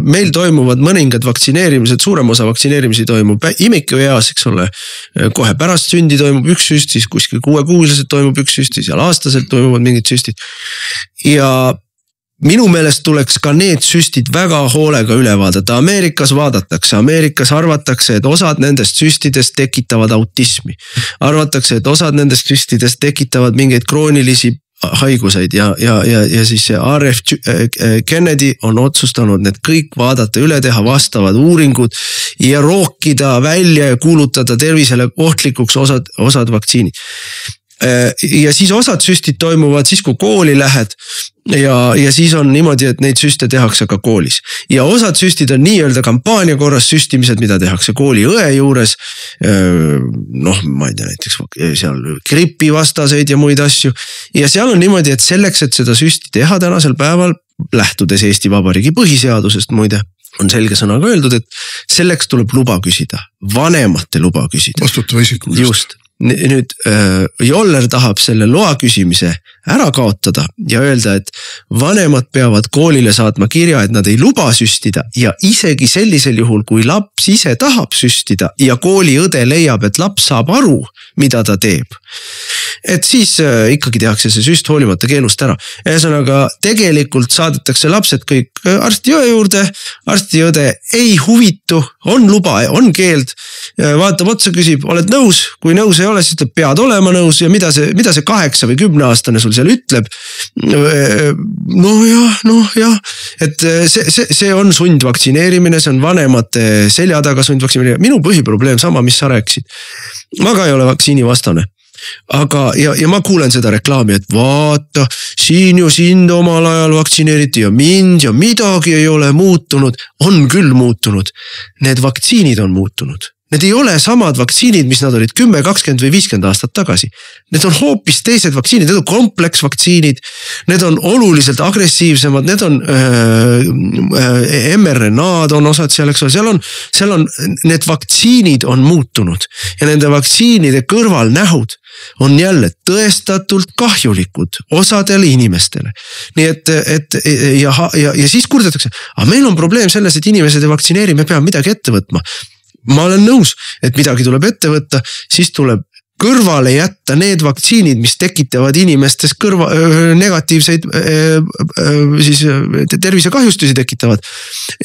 meil toimuvad mõningad vaktsineerimised, suurem osa vaktsineerimisi toimub imikueas, eks ole, kohe pärast sündi toimub üks süst, siis kuskil 6-kuuliselt toimub üks süst, siis aastaselt toimuvad mingid süstid. Ja minu meelest tuleks ka need süstid väga hoolega üle vaadata. Ameerikas arvatakse, et osad nendest süstidest tekitavad autismi. Arvatakse, et osad nendest süstidest tekitavad mingeid kroonilisi haiguseid ja siis see RF Kennedy on otsustanud need kõik vaadata üle, teha vastavad uuringud ja rookida välja ja kuulutada tervisele ohtlikuks osad vaktsiinid. Ja siis osad süstid toimuvad siis, kui kooli lähed ja siis on niimoodi, et neid süste tehakse ka koolis. Ja osad süstid on nii-öelda kampaania korras süstimised, mida tehakse kooli õe juures. Ma ei tea, näiteks seal gripivastaseid ja muid asju. Ja seal on niimoodi, et selleks, et seda süsti teha tänasel päeval, lähtudes Eesti Vabariigi põhiseadusest muide, on selge sõnaga öeldud, et selleks tuleb luba küsida, vanemate luba küsida. Vastutava isiku käest. Just. Nüüd joller tahab selle loa küsimise ära kaotada ja öelda, et vanemad peavad koolile saatma kirja, et nad ei luba süstida ja isegi sellisel juhul, kui laps ise tahab süstida ja kooliõde leiab, et laps saab aru, mida ta teeb. Et siis ikkagi tehakse see süst hoolimata keelust ära. Ühesõnaga, tegelikult saadetakse lapsed kõik arstiõe juurde, arstiõde ei huvitu, on luba, on keeld, vaatab otsa, küsib, oled nõus, kui nõus ei ole, siis ta pead olema nõus ja mida see 8 või 10 aastane sul seal ütleb. Et see on sundvaktsineerimine, see on vanemate selja taga sundvaktsineerimine. Minu põhiprobleem sama, mis sa rääkisid. Ma ka ei ole vaktsiini vastane. Aga ja ma kuulen seda reklaami, et vaata, siin ju sind omal ajal vaktsineeriti ja mind ja midagi ei ole muutunud. On küll muutunud. Need vaktsiinid on muutunud. Need ei ole samad vaktsiinid, mis nad olid 10, 20 või 50 aastat tagasi. Need on hoopis teised vaktsiinid, need on kompleksvaktsiinid, need on oluliselt agressiivsemad, need on mRNA-d on osad seal, eks ole, seal on, need vaktsiinid on muutunud ja nende vaktsiinide kõrvalnähud on jälle tõestatult kahjulikud osadele inimestele. Nii et ja siis kurdetakse, aga meil on probleem selles, et inimesed ei vaktsineeri, me peame midagi ette võtma. Ma olen nõus, et midagi tuleb ette võtta, siis tuleb kõrvale jätta need vaktsiinid, mis tekitavad inimestes negatiivseid siis tervisekahjustusi tekitavad,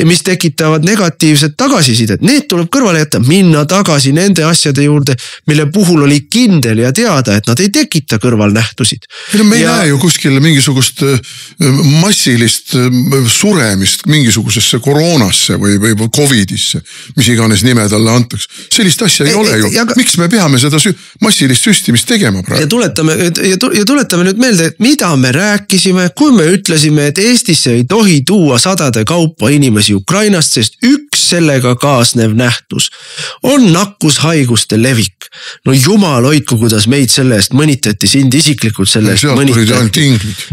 mis tekitavad negatiivset tagasisidet. Need tuleb kõrvale jätta, minna tagasi nende asjade juurde, mille puhul oli kindel ja teada, et nad ei tekita kõrvalnähtusid. Me ei näe ju kuskil mingisugust massilist suremist mingisugusesse koroonasse või covidisse, mis iganes nime talle antaks. Sellist asja ei ole ju. Miks me peame seda massilist süstimist tegema praegu? Ja tuletame nüüd meelde, et mida me rääkisime, kui me ütlesime, et Eestisse ei tohi tuua sadade kaupa inimesi Ukrainast, sest üks sellega kaasnev nähtus on nakkushaiguste levik. No jumal hoidku, kuidas meid selle eest mõnitati, sind isiklikult selle eest mõnitati.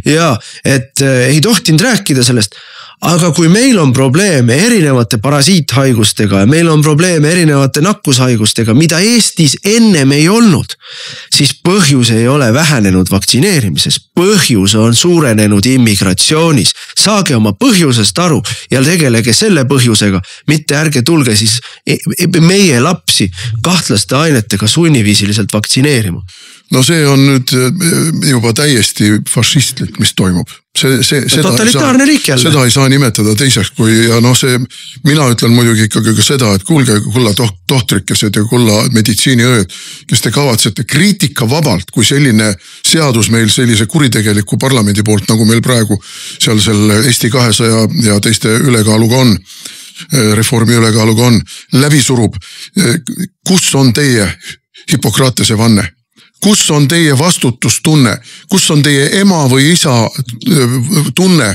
Ja, et ei tohtinud rääkida sellest. Aga kui meil on probleeme erinevate parasiithaigustega ja meil on probleeme erinevate nakkushaigustega, mida Eestis ennem ei olnud, siis põhjus ei ole vähenenud vaktsineerimises. Põhjus on suurenenud immigratsioonis. Saage oma põhjusest aru ja tegelege selle põhjusega. Mitte ärge tulge siis meie lapsi kahtlaste ainetega sunniviisiliselt vaktsineerima. No see on nüüd juba täiesti fašistlik, mis toimub. Totalitaarne riik jälle. Seda ei saa nimetada teiseks, kui ja mina ütlen muidugi ikkagi ka seda, et kuulge kulla tohtrikesed ja kulla meditsiiniõed, kes te kavatsete kriitika vabalt, kui selline seadus meil sellise kuritegeliku parlamendi poolt, nagu meil praegu seal selle Eesti 200 ja teiste ülekaaluga on, reformi ülekaaluga on, läbi surub. Kus on teie Hippokratese vanne? Kus on teie vastutustunne? Kus on teie ema või isa tunne?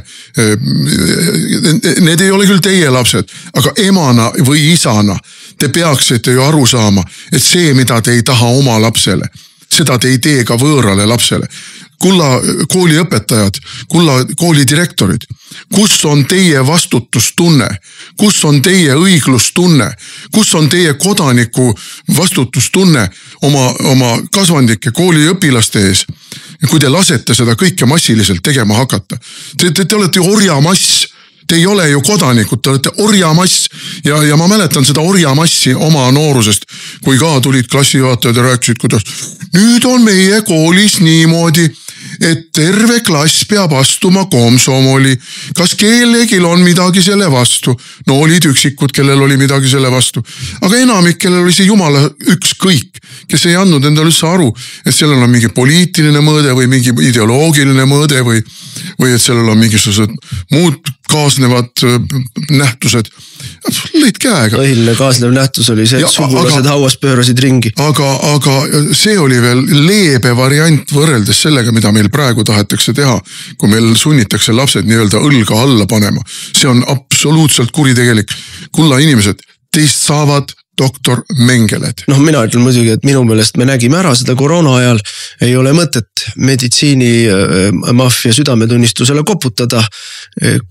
Need ei ole küll teie lapsed, aga emana või isana te peaksite ju aru saama, et see, mida te ei taha oma lapsele, seda te ei tee ka võõrale lapsele. Kulla kooliõpetajad, kulla koolidirektorid, kus on teie vastutustunne, kus on teie õiglustunne, kus on teie kodaniku vastutustunne oma kasvandike kooliõpilaste ees, kui te lasete seda kõike massiliselt tegema hakata. Te olete ju orjamass. Te ei ole ju kodanikud, te olete orjamass ja ma mäletan seda orjamassi oma noorusest, kui ka tulid klassijuhatajad ja rääkisid, kuidas nüüd on meie koolis niimoodi, et terve klass peab astuma komsomoli. Kas kellegil on midagi selle vastu? No olid üksikud, kellel oli midagi selle vastu. Aga enamik, kellel oli see jumala ükskõik, kes ei andnud endale üldse aru, et sellel on mingi poliitiline mõõde või mingi ideoloogiline mõõde või et sellel on mingisugused muud kaasnevad nähtused. Lõid käega. Põhiline kaasnev nähtus oli see, et sugulased hauas pöörasid ringi. Aga see oli veel leebe variant võrreldes sellega, mida meil praegu tahetakse teha, kui meil sunnitakse lapsed nii-öelda õlga alla panema. See on absoluutselt kuritegelik. Kulla inimesed, teist saavad doktor Mengeled. Mina ütlen muidugi, et minu meelest me nägime ära seda koroona ajal, ei ole mõtet meditsiini maffia südametunnistusele koputada.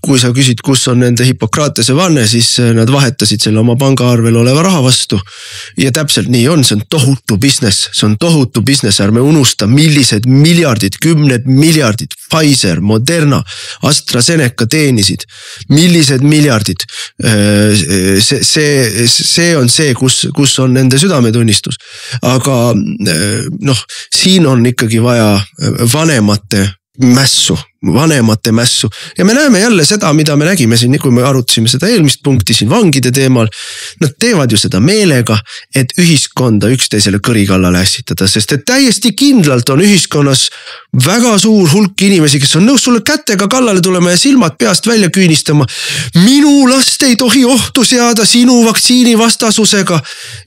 Kui sa küsid, kus on nende Hippokratese vanne, siis nad vahetasid selle oma pangaarvel oleva raha vastu. Ja täpselt nii on, see on tohutu business, ärme unusta, millised miljardid, 10 miljardid Pfizer, Moderna, AstraZeneca teenisid. Millised miljardid. See on see, kus on nende südametunnistus. Aga siin on ikkagi vaja vanemate mässu. Ja me näeme jälle seda, mida me nägime siin, kui me arutasime seda eelmist punkti siin vangide teemal. Nad teevad ju seda meelega, et ühiskonda üksteisele kõrikallale ässitada, sest et täiesti kindlalt on ühiskonnas väga suur hulk inimesi, kes on nõus sulle kätega kallale tulema ja silmad peast välja küünistama. Minu last ei tohi ohtu seada sinu vaktsiini vastasusega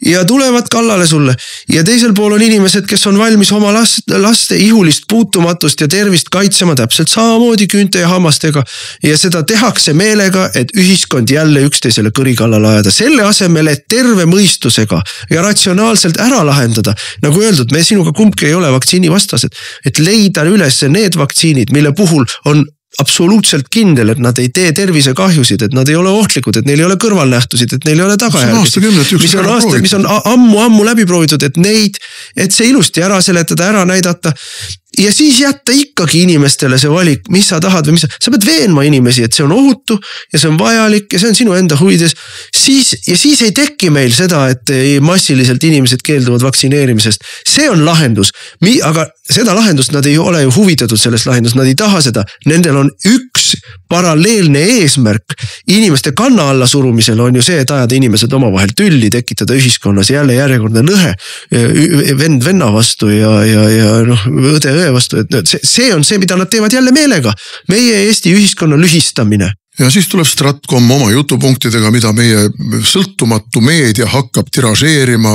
ja tulevad kallale sulle. Ja teisel pool on inimesed, kes on valmis oma laste ihulist puutumatust ja tervist kaitsema täpselt samamoodi küünte ja hammastega ja seda tehakse meelega, et ühiskond jälle üksteisele kõrikallale ajada. Selle asemel, et terve mõistusega ja ratsionaalselt ära lahendada, nagu öeldud, me sinuga kumbki ei ole vaktsiini vastased, et leida üles need vaktsiinid, mille puhul on absoluutselt kindel, et nad ei tee tervisekahjusid, et nad ei ole ohtlikud, et neil ei ole kõrvalnähtusid, et neil ei ole tagajärgi. Mis on ammu läbi proovitud, et see ilusti ära seletada, ära näidata ja siis jätta ikkagi inimestele see valik, mis sa tahad või sa pead veenma inimesi, et see on ohutu ja see on vajalik ja see on sinu enda huvides. Siis ei teki meil seda, et massiliselt inimesed keelduvad vaktsineerimisest. See on lahendus, aga seda lahendust nad ei ole ju huvitatud sellest lahendust, nad ei taha seda. Nendel on üks paralleelne eesmärk inimeste kanna alla surumisel on ju see, et ajada inimesed omavahel tülli, tekitada ühiskonnas jälle järjekordne lõhe vend venna vastu ja õde vastu, et see on see, mida nad teevad jälle meelega. Meie Eesti ühiskonna lühistamine. Ja siis tuleb Stratcom oma jutupunktidega, mida meie sõltumatu meedia hakkab tiražeerima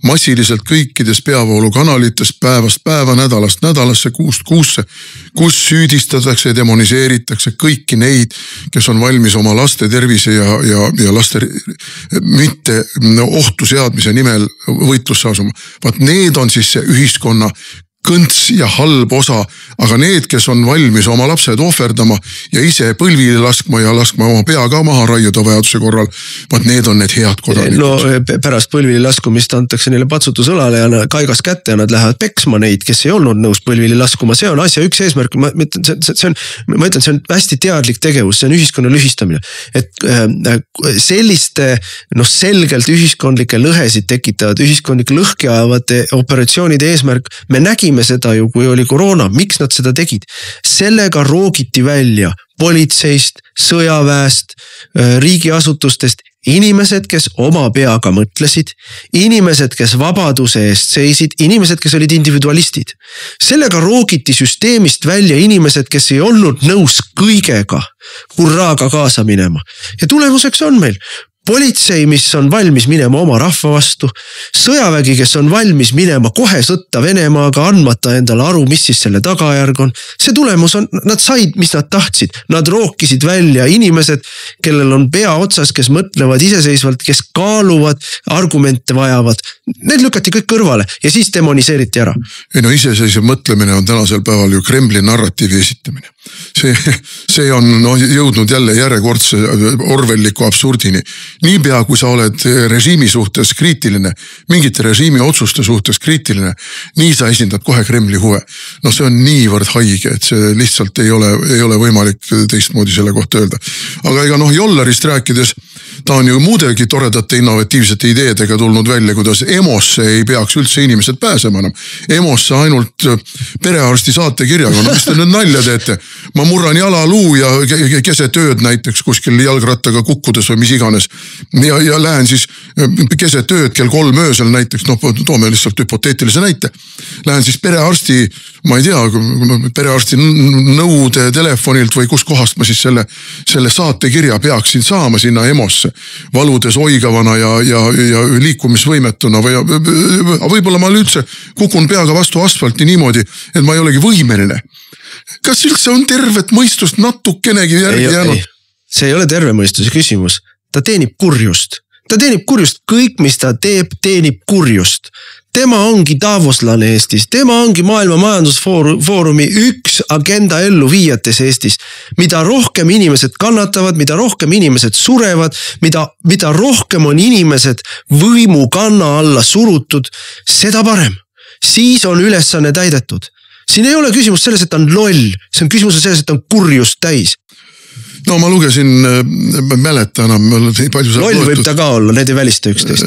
massiliselt kõikides peavoolukanalites päevast päeva, nädalast nädalasse, kuust kuusse, kus süüdistatakse ja demoniseeritakse kõiki neid, kes on valmis oma laste tervise ja laste mitte ohtu seadmise nimel võitlusse asuma. Vaat need on siis see ühiskonna kõnts ja halb osa, aga need, kes on valmis oma lapsed ohverdama ja ise põlvili laskma ja laskma oma pea ka maha raiuda vajaduse korral, vaat need on need head kodanikud. No pärast põlvili laskumist antakse neile patsutus õlale ja kaigas kätte ja nad lähevad peksma neid, kes ei olnud nõus põlvili laskuma. See on asja üks eesmärk. Ma ütlen, see on hästi teadlik tegevus, see on ühiskonna lühistamine. Et selliste selgelt ühiskondlike lõhesid tekitavad, ühiskondlik lõhki ajavate operatsioonide eesmärk, me nägime seda ju, kui oli koroona, miks nad seda tegid? Sellega roogiti välja politseist, sõjaväest, riigiasutustest inimesed, kes oma peaga mõtlesid, inimesed, kes vabaduse eest seisid, inimesed, kes olid individualistid. Sellega roogiti süsteemist välja inimesed, kes ei olnud nõus kõigega hurraaga kaasa minema. Ja tulemuseks on meil politsei, mis on valmis minema oma rahva vastu, sõjavägi, kes on valmis minema kohe sõtta Venemaaga, andmata endale aru, mis siis selle tagajärg on. See tulemus on, nad said, mis nad tahtsid. Nad rookisid välja inimesed, kellel on pea otsas, kes mõtlevad iseseisvalt, kes kaaluvad, argumente vajavad. Need lükati kõik kõrvale ja siis demoniseeriti ära. Iseseisev mõtlemine on tänasel päeval ju Kremli narratiivi esitamine. See on jõudnud jälle järjekordse orwelliku absurdini. Niipea, kui sa oled režiimi suhtes kriitiline, mingite režiimi otsuste suhtes kriitiline, nii sa esindad kohe Kremli huve. See on niivõrd haige, et see lihtsalt ei ole võimalik teistmoodi selle kohta öelda. Aga ega Jollerist rääkides, ta on ju muudegi toredate innovatiivsete ideedega tulnud välja, kuidas EMO-sse ei peaks üldse inimesed pääsema enam. EMO-sse ainult perearsti saatekirjaga. Mis te nüüd nalja teete? Ma murran jalaluu ja keset ööd näiteks kuskil jalgrattaga kukkudes või mis iganes. Ja lähen siis keset ööd kell 3 öösel näiteks, toome lihtsalt hüpoteetilise näite. Lähen siis perearsti, ma ei tea, perearsti nõude telefonilt või kus kohast ma siis selle saatekirja peaksin saama sinna EMO-sse. Valudes oigavana ja liikumisvõimetuna või võib-olla ma üldse kukun peaga vastu asfalti niimoodi, et ma ei olegi võimeline. Kas üldse on tervet mõistust natukenegi järgi jäänud? See ei ole terve mõistuse küsimus. Ta teenib kurjust. Kõik, mis ta teeb, teenib kurjust. Tema ongi Davoslane Eestis. Tema ongi Maailma Majandusfoorumi üks agenda ellu viijates Eestis. Mida rohkem inimesed kannatavad, mida rohkem inimesed surevad, mida rohkem on inimesed võimu kanna alla surutud, seda parem. Siis on ülesanne täidetud. Siin ei ole küsimus selles, et ta on loll. See on küsimus selles, et ta on kurjust täis. Ma lugesin, mäletan enam. Loll võib ta ka olla, need ei välista üksteist.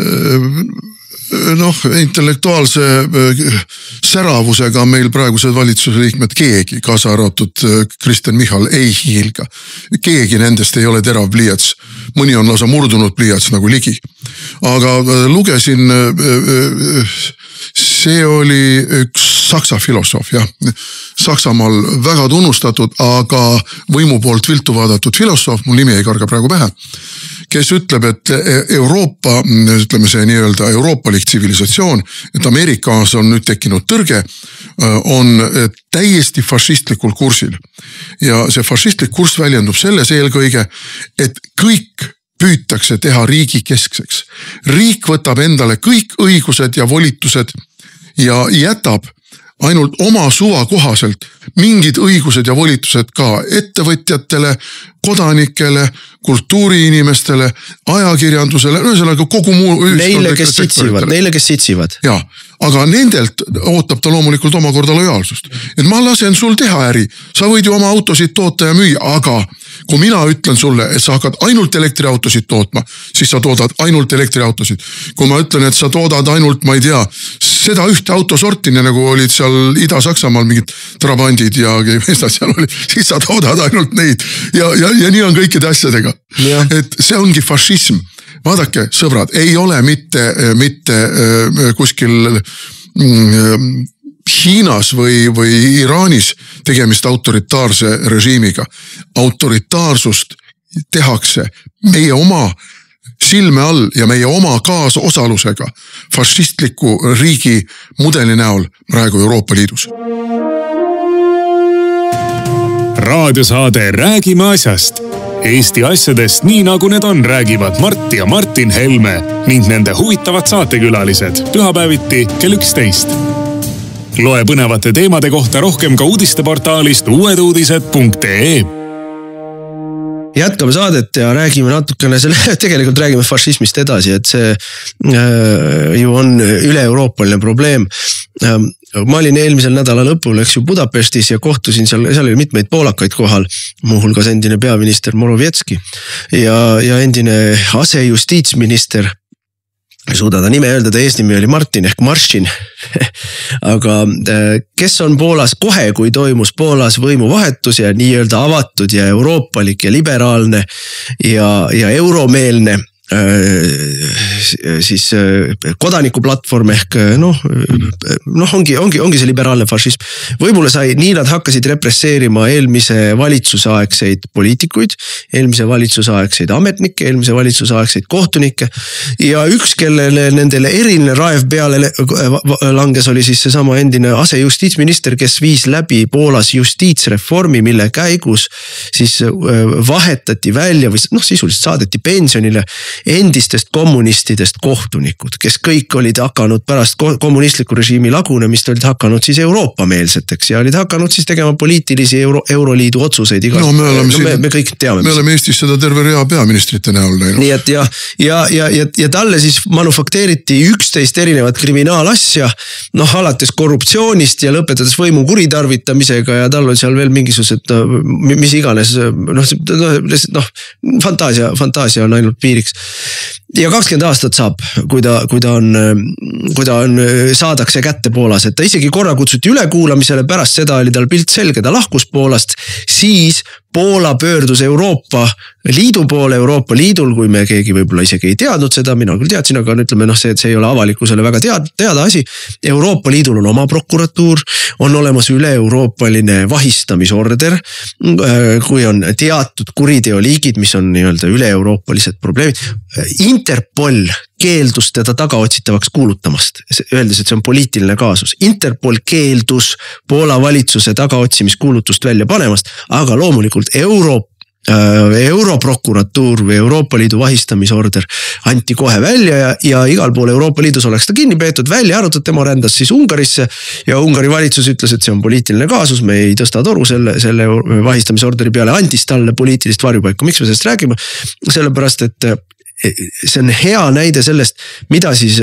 Intellektuaalse säravusega meil praegused valitsuse liikmed keegi, kaasa arvatud Kristen Michal, ei hiilga. Keegi nendest ei ole terav pliiats. Mõni on lausa murdunud pliiats nagu Ligi. Aga lugesin, see oli üks saksa filosoof, jah. Saksamaal väga tunnustatud, aga võimu poolt viltu vaadatud filosoof, mul nimi ei karga praegu pähe, kes ütleb, et Euroopa, ütleme see nii-öelda euroopalik tsivilisatsioon, et Ameerikas on nüüd tekkinud tõrge, on täiesti fašistlikul kursil. Ja see fašistlik kurss väljendub selles eelkõige, et kõik püütakse teha riigi keskseks. Riik võtab endale kõik õigused ja volitused ja jätab ainult oma suva kohaselt mingid õigused ja volitused ka ettevõtjatele, kodanikele, kultuuriinimestele, ajakirjandusele, ühesõnaga kogu muu neile, kes sitsivad. Ja, aga nendelt ootab ta loomulikult omakorda lojaalsust. Et ma lasen sul teha äri, sa võid ju oma autosid toota ja müüa, aga kui mina ütlen sulle, et sa hakkad ainult elektriautosid tootma, siis sa toodad ainult elektriautosid. Kui ma ütlen, et sa toodad ainult, ma ei tea, seda ühte autosorti, nagu olid seal Ida-Saksamaal mingid trabandid ja mis seal oli, siis sa toodad ainult neid ja nii on kõikide asjadega. Ja. Et see ongi fašism. Vaadake, sõbrad, ei ole mitte kuskil Hiinas või Iraanis tegemist autoritaarse režiimiga. Autoritaarsust tehakse meie oma silme all ja meie oma kaasosalusega fašistliku riigi mudeli näol praegu Euroopa Liidus. Raadiosaade Räägime asjast. Eesti asjadest nii nagu need on, räägivad Mart ja Martin Helme ning nende huvitavad saatekülalised pühapäeviti kell 11. Loe põnevate teemade kohta rohkem ka uudisteportaalist uueduudised.ee. Jätkame saadet ja räägime natukene tegelikult räägime fašismist edasi, et see ju on üle-euroopaline probleem. Ma olin eelmisel nädala lõpul Budapestis ja kohtusin seal oli mitmeid poolakaid kohal, muuhulgas endine peaminister Morawiecki ja endine asejustiitsminister, ei suuda ta nime öelda, ta eesnimi oli Martin ehk Maršin. Aga kes on Poolas kohe, kui toimus Poolas võimuvahetus ja nii-öelda avatud ja euroopalik ja liberaalne ja euromeelne siis kodanikuplatvorm ehk ongi see liberaalne fašism. Võimule sai, nii nad hakkasid represseerima eelmise valitsusaegseid poliitikuid, eelmise valitsusaegseid ametnikke, eelmise valitsusaegseid kohtunikke ja üks, kellele nendele eriline raev peale langes, oli siis seesama endine asejustiitsminister, kes viis läbi Poolas justiitsreformi, mille käigus siis vahetati välja või sisuliselt saadeti pensionile endistest kommunistidest kohtunikud, kes kõik olid hakanud pärast kommunistliku režiimi lagunemist, olid hakanud siis Euroopa-meelseteks ja olid hakanud siis tegema poliitilisi Euroliidu otsuseid. Me kõik teame. Me oleme Eestis seda terve rea peaministrite näol näinud. Nii et ja talle siis manufakteeriti 11 erinevat kriminaalasja, alates korruptsioonist ja lõpetades võimu kuritarvitamisega ja tal on seal veel mingisugused, mis iganes, fantaasia on ainult piiriks. Ja 20 aastat saab, kui ta on saadakse kätte Poolas, et ta isegi korra kutsuti ülekuulamisele, pärast seda oli tal pilt selge, ta lahkus Poolast, siis Poola pöördus Euroopa Liidu poole, Euroopa Liidul, kui me keegi võib-olla isegi ei teadnud seda, mina küll teadsin, aga ütleme, see ei ole avalikkusele väga teada asi. Euroopa Liidul on oma prokuratuur, on olemas üle-euroopaline vahistamisorder, kui on teatud kuriteoliigid, mis on nii-öelda üle-euroopalised probleemid. Interpol keeldus teda tagaotsitavaks kuulutamast, öeldes, et see on poliitiline kaasus. Interpol keeldus Poola valitsuse tagaotsimiskuulutust välja panemast, aga loomulikult Europrokuratuur või Euroopa Liidu vahistamisorder anti kohe välja ja igal pool Euroopa Liidus oleks ta kinni peetud, välja arvatud, tema rändas siis Ungarisse ja Ungari valitsus ütles, et see on poliitiline kaasus, me ei tõsta toru selle vahistamisorderi peale, andis talle poliitilist varjupaika. Miks me sellest räägime? Sellepärast, et see on hea näide sellest, mida siis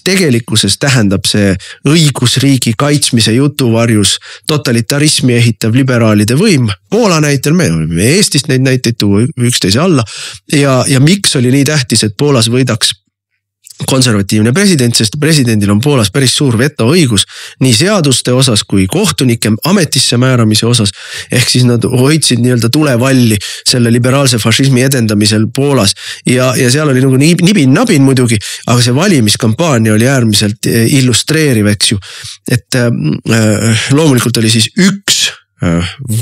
tegelikkuses tähendab see õigusriigi kaitsmise jutuvarjus totalitarismi ehitav liberaalide võim. Poola näitel, me oleme Eestist neid näiteid tuua üksteise alla ja miks oli nii tähtis, et Poolas võidaks konservatiivne president, sest presidendil on Poolas päris suur vetoõigus nii seaduste osas kui kohtunike ametisse määramise osas. Ehk siis nad hoidsid nii-öelda tulevalli selle liberaalse fašismi edendamisel Poolas ja seal oli nagu nibin-nabin muidugi, aga see valimiskampaania oli äärmiselt illustreeriv, eks ju. Et loomulikult oli siis üks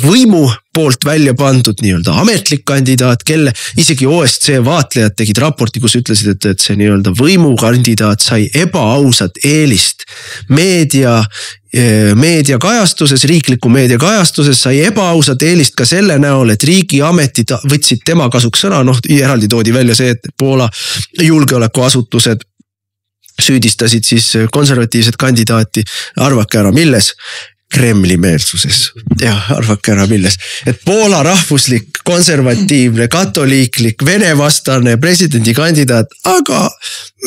võimu poolt välja pandud nii-öelda ametlik kandidaat, kelle isegi OSCE vaatlejad tegid raporti, kus ütlesid, et see nii-öelda võimukandidaat sai ebaausat eelist meediakajastuses, riikliku meediakajastuses sai ebaausat eelist ka selle näol, et riigiametid võtsid tema kasuks sõna, eraldi toodi välja see, et Poola julgeolekuasutused süüdistasid siis konservatiivset kandidaati, arvake ära, milles? Kremli meelsuses. Jah, arvake ära milles. Et Poola rahvuslik, konservatiivne, katoliiklik, Vene vastane presidendikandidaat, aga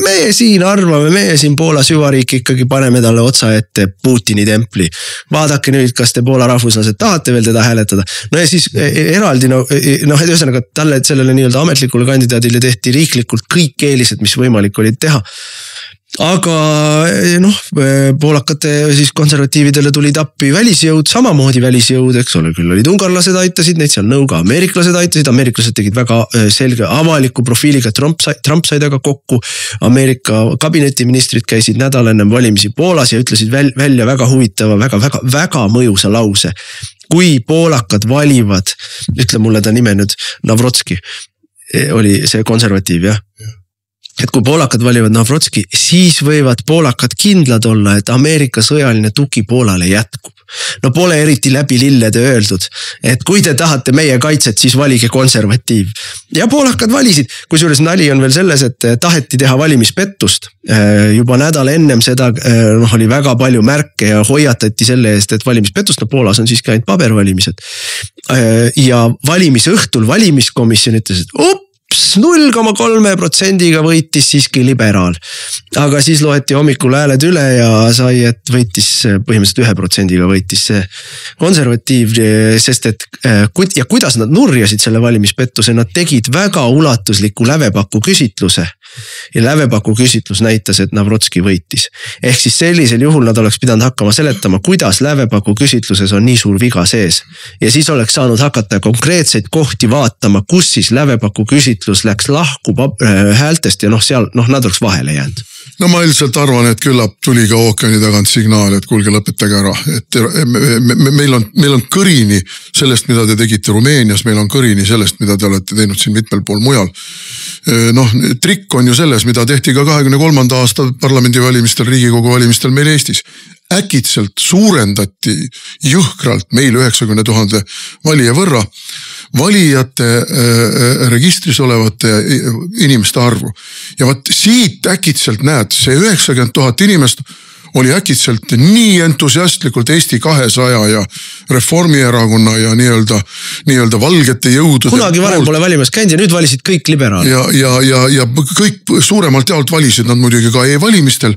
meie siin arvame, meie siin Poola süvariik ikkagi paneme talle otsa ette Putini templi. Vaadake nüüd, kas te Poola rahvuslased tahate veel teda hääletada. No ja siis eraldi, ühesõnaga talle sellele nii-öelda ametlikule kandidaadile tehti riiklikult kõik eelised, mis võimalik olid teha. Aga poolakate siis konservatiividele tulid appi välisjõud, samamoodi välisjõud, eks ole, küll olid ungarlased aitasid neid seal nõuga, ameeriklased aitasid, ameeriklased tegid väga selge avaliku profiiliga, Trump sai taga kokku, Ameerika kabinetiministrid käisid nädal ennem valimisi Poolas ja ütlesid välja väga huvitava, väga mõjusa lause. Kui poolakad valivad, ütle mulle ta nime nüüd, Navrotski, oli see konservatiiv, jah? Et kui poolakad valivad Navrotski, siis võivad poolakad kindlad olla, et Ameerika sõjaline tugi Poolale jätkub. No pole eriti läbi lillede öeldud, et kui te tahate meie kaitset, siis valige konservatiiv. Ja poolakad valisid, kusjuures nali on veel selles, et taheti teha valimispettust. Juba nädal ennem seda oli väga palju märke ja hoiatati selle eest, et valimispettust, Poolas on siiski ainult pabervalimised. Ja valimisõhtul valimiskomisjon ütles, et 0,3% võitis siiski liberaal. Aga siis loeti hommikul hääled üle ja sai, et võitis põhimõtteliselt 1% võitis see konservatiiv, sest et ja kuidas nad nurjasid selle valimispettuse, nad tegid väga ulatusliku lävepaku küsitluse. Ja lävepaku küsitlus näitas, et Navrotski võitis. Ehk siis sellisel juhul nad oleks pidanud hakkama seletama, kuidas lävepaku küsitluses on nii suur viga sees. Ja siis oleks saanud hakata konkreetseid kohti vaatama, kus siis lävepaku küsitlus läks lahku häältest ja seal nad oleks vahele jäänud. No ma üldiselt arvan, et küllap tuli ka ookeani tagant signaal, et kuulge lõpetage ära. Et meil on kõrini sellest, mida te tegite Rumeenias, meil on kõrini sellest, mida te olete teinud siin mitmel pool mujal. Trikk on ju selles, mida tehti ka 23. aasta parlamendivalimistel, Riigikogu valimistel meil Eestis. Äkitselt suurendati jõhkralt meil 90,000 valija võrra valijate registris olevate inimeste arvu. Ja vaat siit äkitselt näed, see 90,000 inimest oli äkitselt nii entusiastlikult Eesti 200 ja Reformierakonna ja nii-öelda valgete jõudude. Kunagi varem pole valimas käinud ja nüüd valisid kõik liberaal. Ja kõik suuremalt jaolt valisid nad muidugi ka e-valimistel.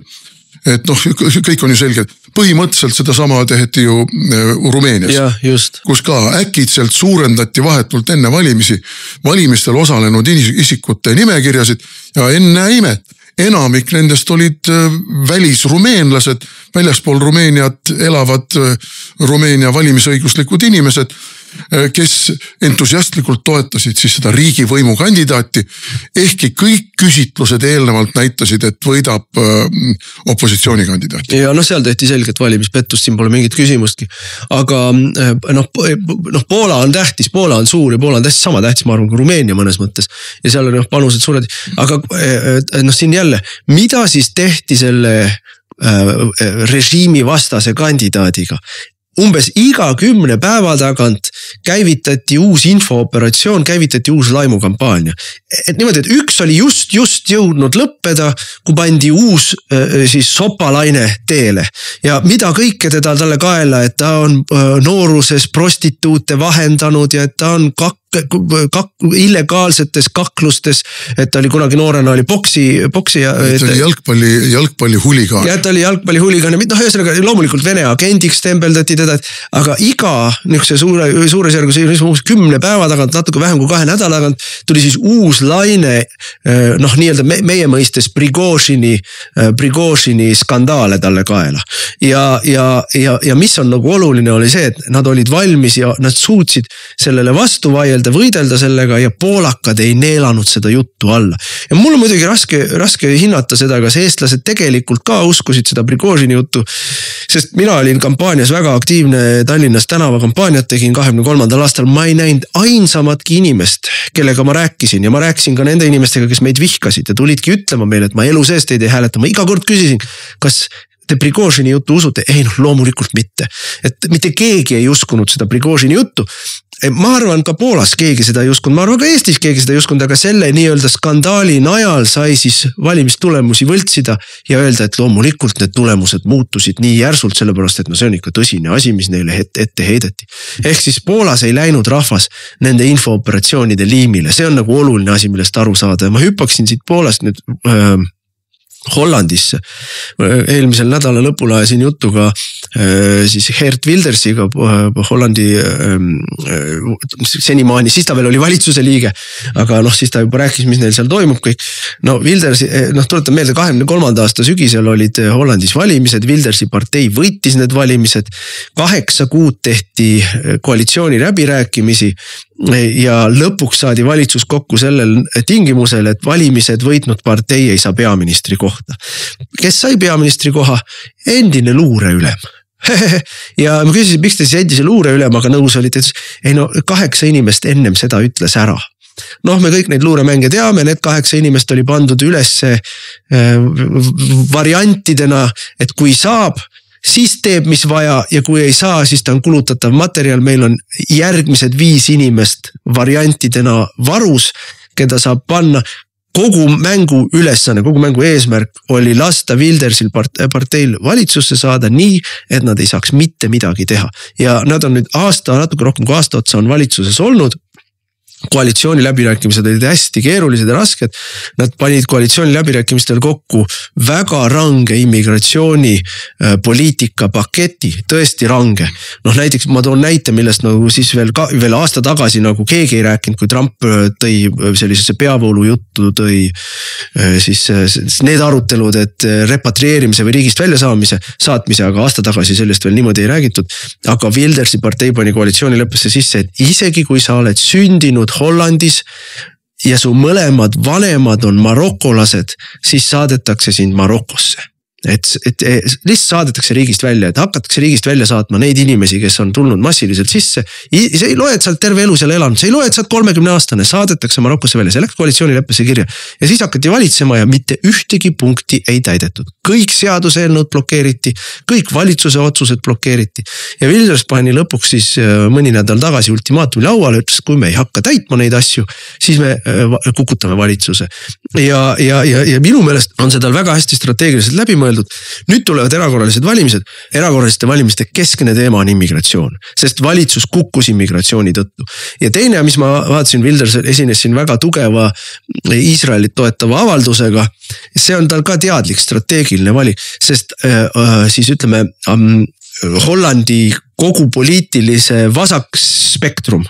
Et kõik on ju selge. Põhimõtteliselt seda sama tehti ju Rumeenias. Ja, just. Kus ka äkitselt suurendati vahetult enne valimistel osalenud isikute nimekirjasid ja enne imet. Enamik nendest olid välisrumeenlased, väljaspool Rumeeniat elavad Rumeenia valimisõiguslikud inimesed, kes entusiastlikult toetasid siis seda riigivõimu kandidaati, ehkki kõik küsitlused eelnevalt näitasid, et võidab opositsioonikandidaati. Ja seal tehti selgelt valimispettus, siin pole mingit küsimustki. Aga Poola on tähtis, Poola on suur ja Poola on sama tähtis, ma arvan, kui Rumeenia mõnes mõttes. Ja seal on panused suured. Aga siin jälle, mida siis tehti selle režiimi vastase kandidaadiga? Umbes iga 10 päeva tagant käivitati uus infooperatsioon, käivitati uus laimukampaania. Et niimoodi, et üks oli just jõudnud lõppeda, kui pandi uus siis sopalaine teele. Ja mida kõike teda talle kaela, et ta on nooruses prostituute vahendanud ja et ta on illegaalsetes kaklustes, et ta oli kunagi noorena oli boksi ja ta oli jalgpalli huligaan. Ja ta oli jalgpalli huligaan ja ühesõnaga loomulikult Vene agendiks tembeldati teda, aga iga niisuguse suures järgus 10 päeva tagant, natuke vähem kui 2 nädala tagant tuli siis uus laine nii-öelda meie mõistes Prigožini skandaale talle kaela. Ja mis on nagu oluline oli see, et nad olid valmis ja nad suutsid sellele vastu võidelda sellega ja poolakad ei neelanud seda juttu alla. Ja mul on muidugi raske hinnata seda, kas eestlased tegelikult ka uskusid seda Prigožini juttu, sest mina olin kampaanias väga aktiivne Tallinnas tänavakampaaniat tegin 23. aastal, ma ei näinud ainsamatki inimest, kellega ma rääkisin ja ma rääkisin ka nende inimestega, kes meid vihkasid ja tulidki ütlema meile, et ma elu seest ei hääleta, ma iga kord küsisin, kas te Prigožini juttu usute? Ei loomulikult mitte. Et mitte keegi ei uskunud seda Prigožini juttu. Ma arvan ka Poolas keegi seda ei uskunud, ma arvan ka Eestis keegi seda ei uskunud, aga selle nii-öelda skandaali najal sai siis valimistulemusi võltsida ja öelda, et loomulikult need tulemused muutusid nii järsult, sellepärast et see on ikka tõsine asi, mis neile ette heideti. Ehk siis Poolas ei läinud rahvas nende infooperatsioonide liimile, see on nagu oluline asi, millest aru saada ja ma hüppaksin siit Poolast nüüd Hollandisse. Eelmisel nädala lõpul ajasin jutuga siis Geert Wildersiga, Hollandi senimaani, siis ta veel oli valitsuse liige, aga siis ta juba rääkis, mis neil seal toimub kõik. Wilders, tuletan meelde 23. aasta sügisel olid Hollandis valimised, Wildersi partei võitis need valimised, 8 kuud tehti koalitsiooni läbirääkimisi ja lõpuks saadi valitsus kokku sellel tingimusel, et valimised võitnud partei ei saa peaministri kohta. Kes sai peaministri koha? Endine luureülem. Ja ma küsisin, miks te siis endise luureülemaga nõus olite, et 8 inimest ennem seda ütles ära. Me kõik neid luuremänge teame, need 8 inimest oli pandud üles variantidena, et kui saab, siis teeb, mis vaja ja kui ei saa, siis ta on kulutatav materjal. Meil on järgmised 5 inimest variantidena varus, keda saab panna. Kogu mängu ülesanne, kogu mängu eesmärk oli lasta Wildersil parteil valitsusse saada nii, et nad ei saaks mitte midagi teha. Ja nad on nüüd natuke rohkem kui aasta otsa on valitsuses olnud. Koalitsiooni läbirääkimised olid hästi keerulised ja rasked. Nad panid koalitsiooni läbirääkimistel kokku väga range immigratsiooni poliitika paketi, tõesti range. Näiteks ma toon näite, millest siis veel aasta tagasi keegi ei rääkinud, kui Trump tõi sellisesse peavoolu juttu, tõi siis need arutelud, et repatrieerimise või riigist välja saatmise, aga aasta tagasi sellest veel niimoodi ei räägitud. Aga Wildersi partei pani koalitsioonileppesse sisse, et isegi kui sa oled sündinud Hollandis ja su mõlemad vanemad on marokolased, siis saadetakse sind Marokosse. Et lihtsalt saadetakse riigist välja, et hakatakse riigist välja saatma neid inimesi, kes on tulnud massiliselt sisse. See ei loe, et sa oled terve elu seal elanud, see ei loe, et sa oled 30-aastane, saadetakse Marokosse välja, see läks koalitsioonileppesse kirja. Ja siis hakati valitsema ja mitte ühtegi punkti ei täidetud. Kõik seaduseelnõud blokeeriti, kõik valitsuse otsused blokeeriti. Ja Wilders pani lõpuks siis mõni nädal tagasi ultimaatumi lauale, ütles, kui me ei hakka täitma neid asju, siis me kukutame valitsuse. Ja minu meelest on seda väga hästi strateegiliselt läbi mõeldud. Nüüd tulevad erakorralised valimised. Erakorraliste valimiste keskne teema on immigratsioon, sest valitsus kukkus immigratsiooni tõttu. Ja teine, mis ma vaatasin, Wilders esines siin väga tugeva Iisraelit toetava avaldusega. See on tal ka teadlik strateegiline valik, sest siis ütleme Hollandi kogu poliitilise vasakspektrum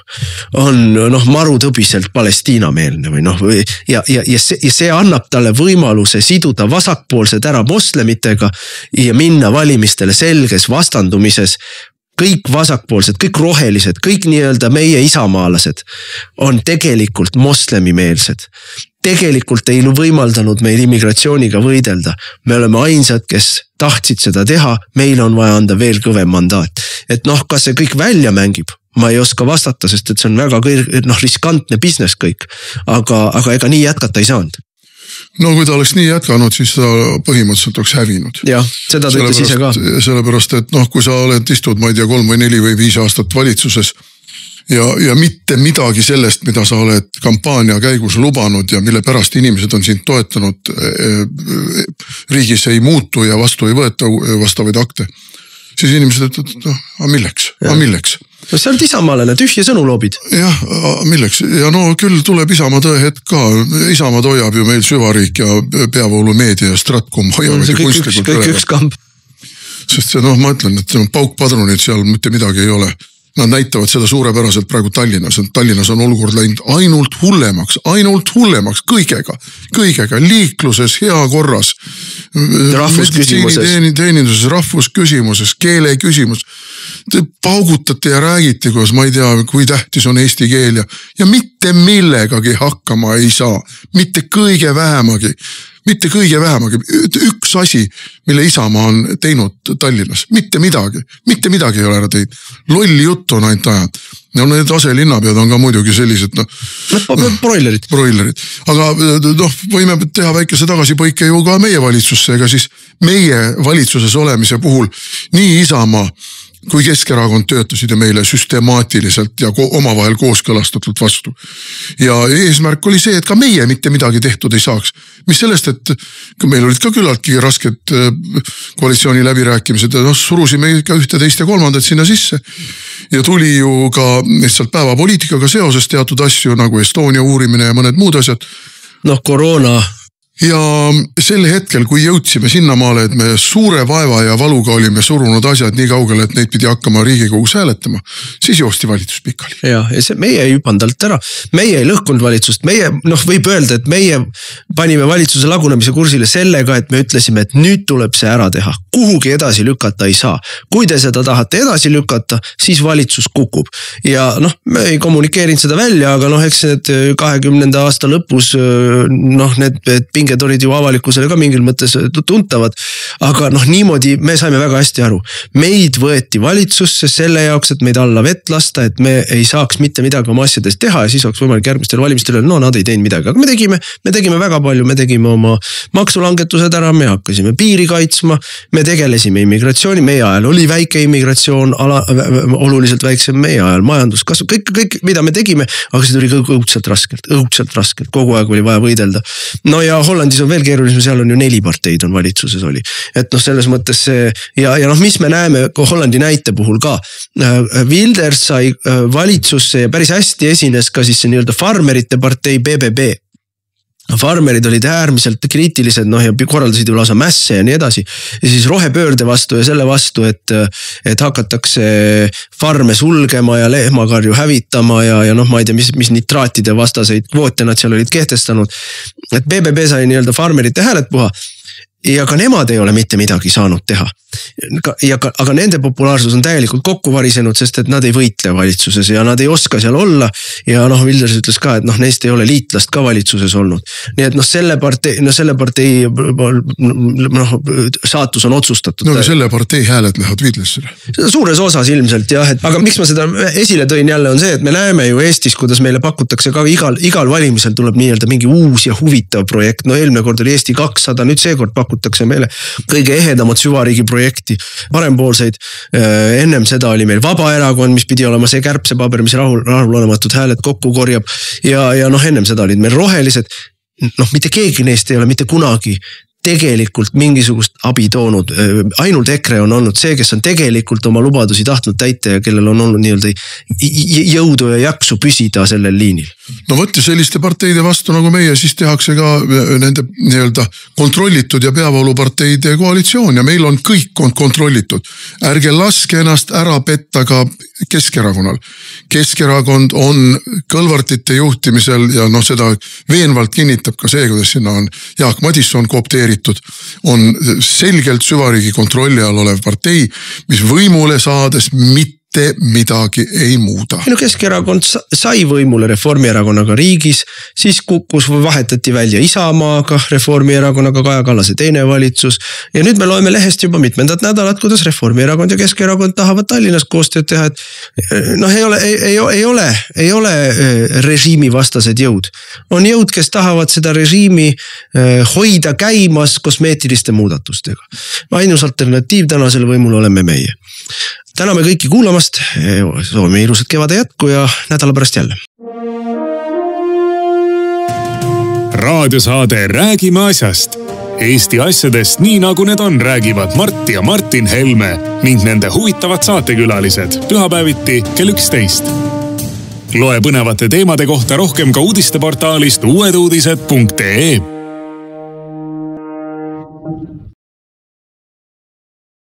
on marutõbiselt palestiinameelne või ja see annab talle võimaluse siduda vasakpoolsed ära moslemitega ja minna valimistele selges vastandumises. Kõik vasakpoolsed, kõik rohelised, kõik nii-öelda meie isamaalased on tegelikult moslemimeelsed. Tegelikult ei võimaldanud meil immigratsiooniga võidelda. Me oleme ainsad, kes tahtsid seda teha, meil on vaja anda veel kõvem mandaat. Et kas see kõik välja mängib, ma ei oska vastata, sest et see on väga riskantne business kõik, aga ega nii jätkata ei saanud. Kui ta oleks nii jätkanud, siis ta põhimõtteliselt oleks hävinud. Jah, seda ta ütles ise ka. Sellepärast, et kui sa istud, ma ei tea, 3 või 4 või 5 aastat valitsuses ja mitte midagi sellest, mida sa oled kampaania käigus lubanud ja mille pärast inimesed on sind toetanud, riigis ei muutu ja vastu ei võeta vastavaid akte, siis inimesed ütlevad, aga milleks? See on isamaalane, tühje sõnu loobid. Jah, milleks? Ja küll tuleb Isamaa tõehetk ka. Isamaa hoiab ju meil Süvariik ja peavoolu meedia ja Stratcom hoiavad ju kunstlikult kõik üks kamp. Sest see, ma ütlen, et paukpadrunid seal mitte midagi ei ole. Nad näitavad seda suurepäraselt praegu Tallinnas. Tallinnas on olukord läinud ainult hullemaks kõigega, liikluses, hea korras. Teeninduses, rahvusküsimuses, keele küsimus. Te paugutate ja räägite, kuidas ma ei tea, kui tähtis on eesti keel ja mitte millegagi hakkama ei saa. Mitte kõige vähemagi. mitte kõige vähemagi. Üks asi, mille Isamaa on teinud Tallinnas, mitte midagi ei ole ära teinud. Lolli juttu on ainult ajad. No need aselinnapead on ka muidugi sellised, broilerid. Aga võime teha väikese tagasipõike ju ka meie valitsusse, ega siis meie valitsuses olemise puhul nii Isamaa kui Keskerakond töötasid ju meile süstemaatiliselt ja omavahel kooskõlastatult vastu. Ja eesmärk oli see, et ka meie mitte midagi tehtud ei saaks. Mis sellest, et meil olid ka küllaltki rasked koalitsiooni läbirääkimised ja surusime ikka ühte, teist ja kolmandat sinna sisse. Ja tuli ju ka lihtsalt päevapoliitikaga seoses teatud asju nagu Estonia uurimine ja mõned muud asjad. Koroona. Ja sel hetkel, kui jõudsime sinnamaale, et me suure vaeva ja valuga olime surunud asjad nii kaugele, et neid pidi hakkama Riigikogus hääletama, siis joosti valitsus pikali. Ja see meie ei hüpandalt ära. Meie ei lõhkunud valitsust. Meie, võib öelda, et meie panime valitsuse lagunemise kursile sellega, et me ütlesime, et nüüd tuleb see ära teha. Kuhugi edasi lükata ei saa. Kui te seda tahate edasi lükata, siis valitsus kukub. Ja me ei kommunikeerinud seda välja, aga eks need 20. aasta lõpus need pinged olid ju avalikkusele ka mingil mõttes tuntavad, aga niimoodi me saime väga hästi aru. Meid võeti valitsusse selle jaoks, et meid alla vett lasta, et me ei saaks mitte midagi oma asjadest teha ja siis oleks võimalik järgmistel valimistel nad ei teinud midagi, aga me tegime väga palju, me tegime oma maksulangetused ära, me hakkasime piiri kaitsma, me tegelesime immigratsiooni, meie ajal oli väike immigratsioon, oluliselt väiksem meie ajal, majanduskasv, kõik mida me tegime, aga see tuli õudselt raskelt, kogu aeg oli vaja võidelda. Ja Hollandis on veel keerulisem, seal on ju 4 parteid on valitsuses oli. Et selles mõttes see, ja mis me näeme Hollandi näite puhul ka, Wilders sai valitsusse ja päris hästi esines ka siis see nii-öelda farmerite partei BBB. Farmerid olid äärmiselt kriitilised ja korraldasid ju lausa mässe ja nii edasi. Ja siis rohepöörde vastu ja selle vastu, et hakatakse farme sulgema ja lehmakarju hävitama ja ma ei tea, mis nitraatide vastaseid kvoote nad seal olid kehtestanud. Et BBB sai nii-öelda farmerite hääled puha ja ka nemad ei ole mitte midagi saanud teha. Aga nende populaarsus on täielikult kokku varisenud, sest et nad ei võitle valitsuses ja nad ei oska seal olla. Ja Wilders ütles ka, et neist ei ole liitlast ka valitsuses olnud. Nii et selle partei saatus on otsustatud. Selle partei hääled lähevad Wildlersile. Suures osas ilmselt jah, aga miks ma seda esile tõin jälle on see, et me näeme ju Eestis, kuidas meile pakutakse ka igal valimisel tuleb nii-öelda mingi uus ja huvitav projekt. Eelmine kord oli Eesti 200, nüüd seekord pakutakse meile kõige ehedamat süvariigi projekti, parempoolseid. Ennem seda oli meil Vabaerakond, mis pidi olema see kärbsepaber, mis rahulolematud hääled kokku korjab. Ja ennem seda olid meil rohelised. Mitte keegi neist ei ole mitte kunagi tegelikult mingisugust abi toonud. Ainult EKRE on olnud see, kes on tegelikult oma lubadusi tahtnud täita ja kellel on olnud nii-öelda jõudu ja jaksu püsida sellel liinil. Võtti selliste parteide vastu nagu meie, siis tehakse ka nende nii-öelda kontrollitud ja peavooluparteide koalitsioon ja meil on kõik kontrollitud. Ärge laske ennast ära petta ka Keskerakonnal. Keskerakond on Kõlvartite juhtimisel ja seda veenvalt kinnitab ka see, kuidas sinna on Jaak Madisson koopteeritud, on selgelt süvariigi kontrolli all olev partei, mis võimule saades mitte midagi ei muuda. Keskerakond sai võimule Reformierakonnaga riigis, siis kukkus vahetati välja Isamaaga, Reformierakonnaga Kaja Kallase teine valitsus ja nüüd me loeme lehest juba mitmendat nädalat, kuidas Reformierakond ja Keskerakond tahavad Tallinnas koostööd teha, et ei ole režiimi vastased jõud. On jõud, kes tahavad seda režiimi hoida käimas kosmeetiliste muudatustega. Ainus alternatiiv tänasele võimule oleme meie. Täname kõiki kuulamast, soovime ilusat kevade jätku ja nädala pärast jälle. Raadiosaade Räägime asjast. Eesti asjadest nii nagu need on, räägivad Mart ja Martin Helme ning nende huvitavad saatekülalised pühapäeviti kell 11. Loe põnevate teemade kohta rohkem ka uudisteportaalist uueduudised.ee.